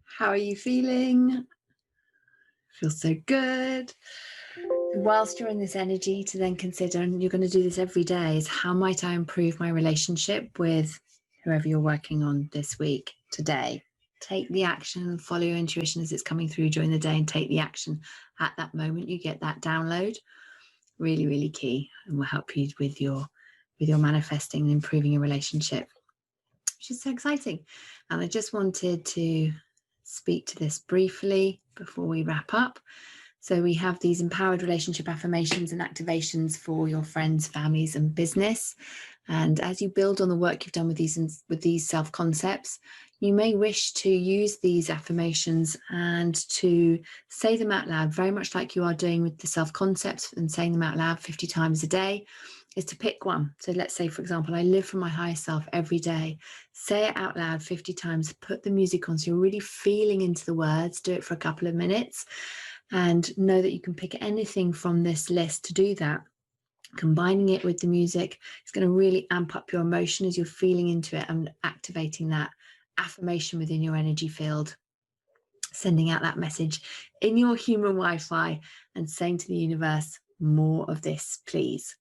A: How are you feeling? Feels so good. Whilst you're in this energy, to then consider, and you're going to do this every day, is how might I improve my relationship with whoever you're working on this week, today. Take the action, follow your intuition as it's coming through during the day, and take the action at that moment. You get that download. Really, really key, and will help you with your manifesting and improving your relationship, which is so exciting. And I just wanted to speak to this briefly before we wrap up. So we have these empowered relationship affirmations and activations for your friends, families, and business. And as you build on the work you've done with these self-concepts, you may wish to use these affirmations and to say them out loud, very much like you are doing with the self-concepts and saying them out loud 50 times a day, is to pick one. So let's say, for example, I live for my higher self every day. Say it out loud 50 times, put the music on so you're really feeling into the words, do it for a couple of minutes, and know that you can pick anything from this list to do that. Combining it with the music is going to really amp up your emotion as you're feeling into it and activating that affirmation within your energy field, sending out that message in your human Wi-Fi and saying to the universe, more of this, please.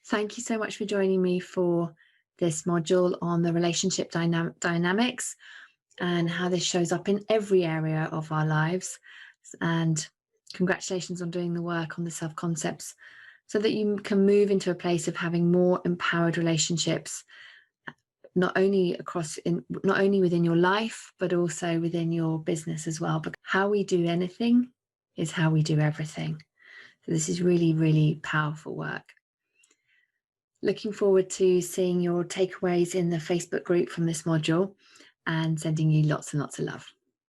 A: Thank you so much for joining me for this module on the relationship dynamics and how this shows up in every area of our lives. And congratulations on doing the work on the self-concepts so that you can move into a place of having more empowered relationships, not only within your life, but also within your business as well. Because how we do anything is how we do everything. So this is really, really powerful work. Looking forward to seeing your takeaways in the Facebook group from this module and sending you lots and lots of love.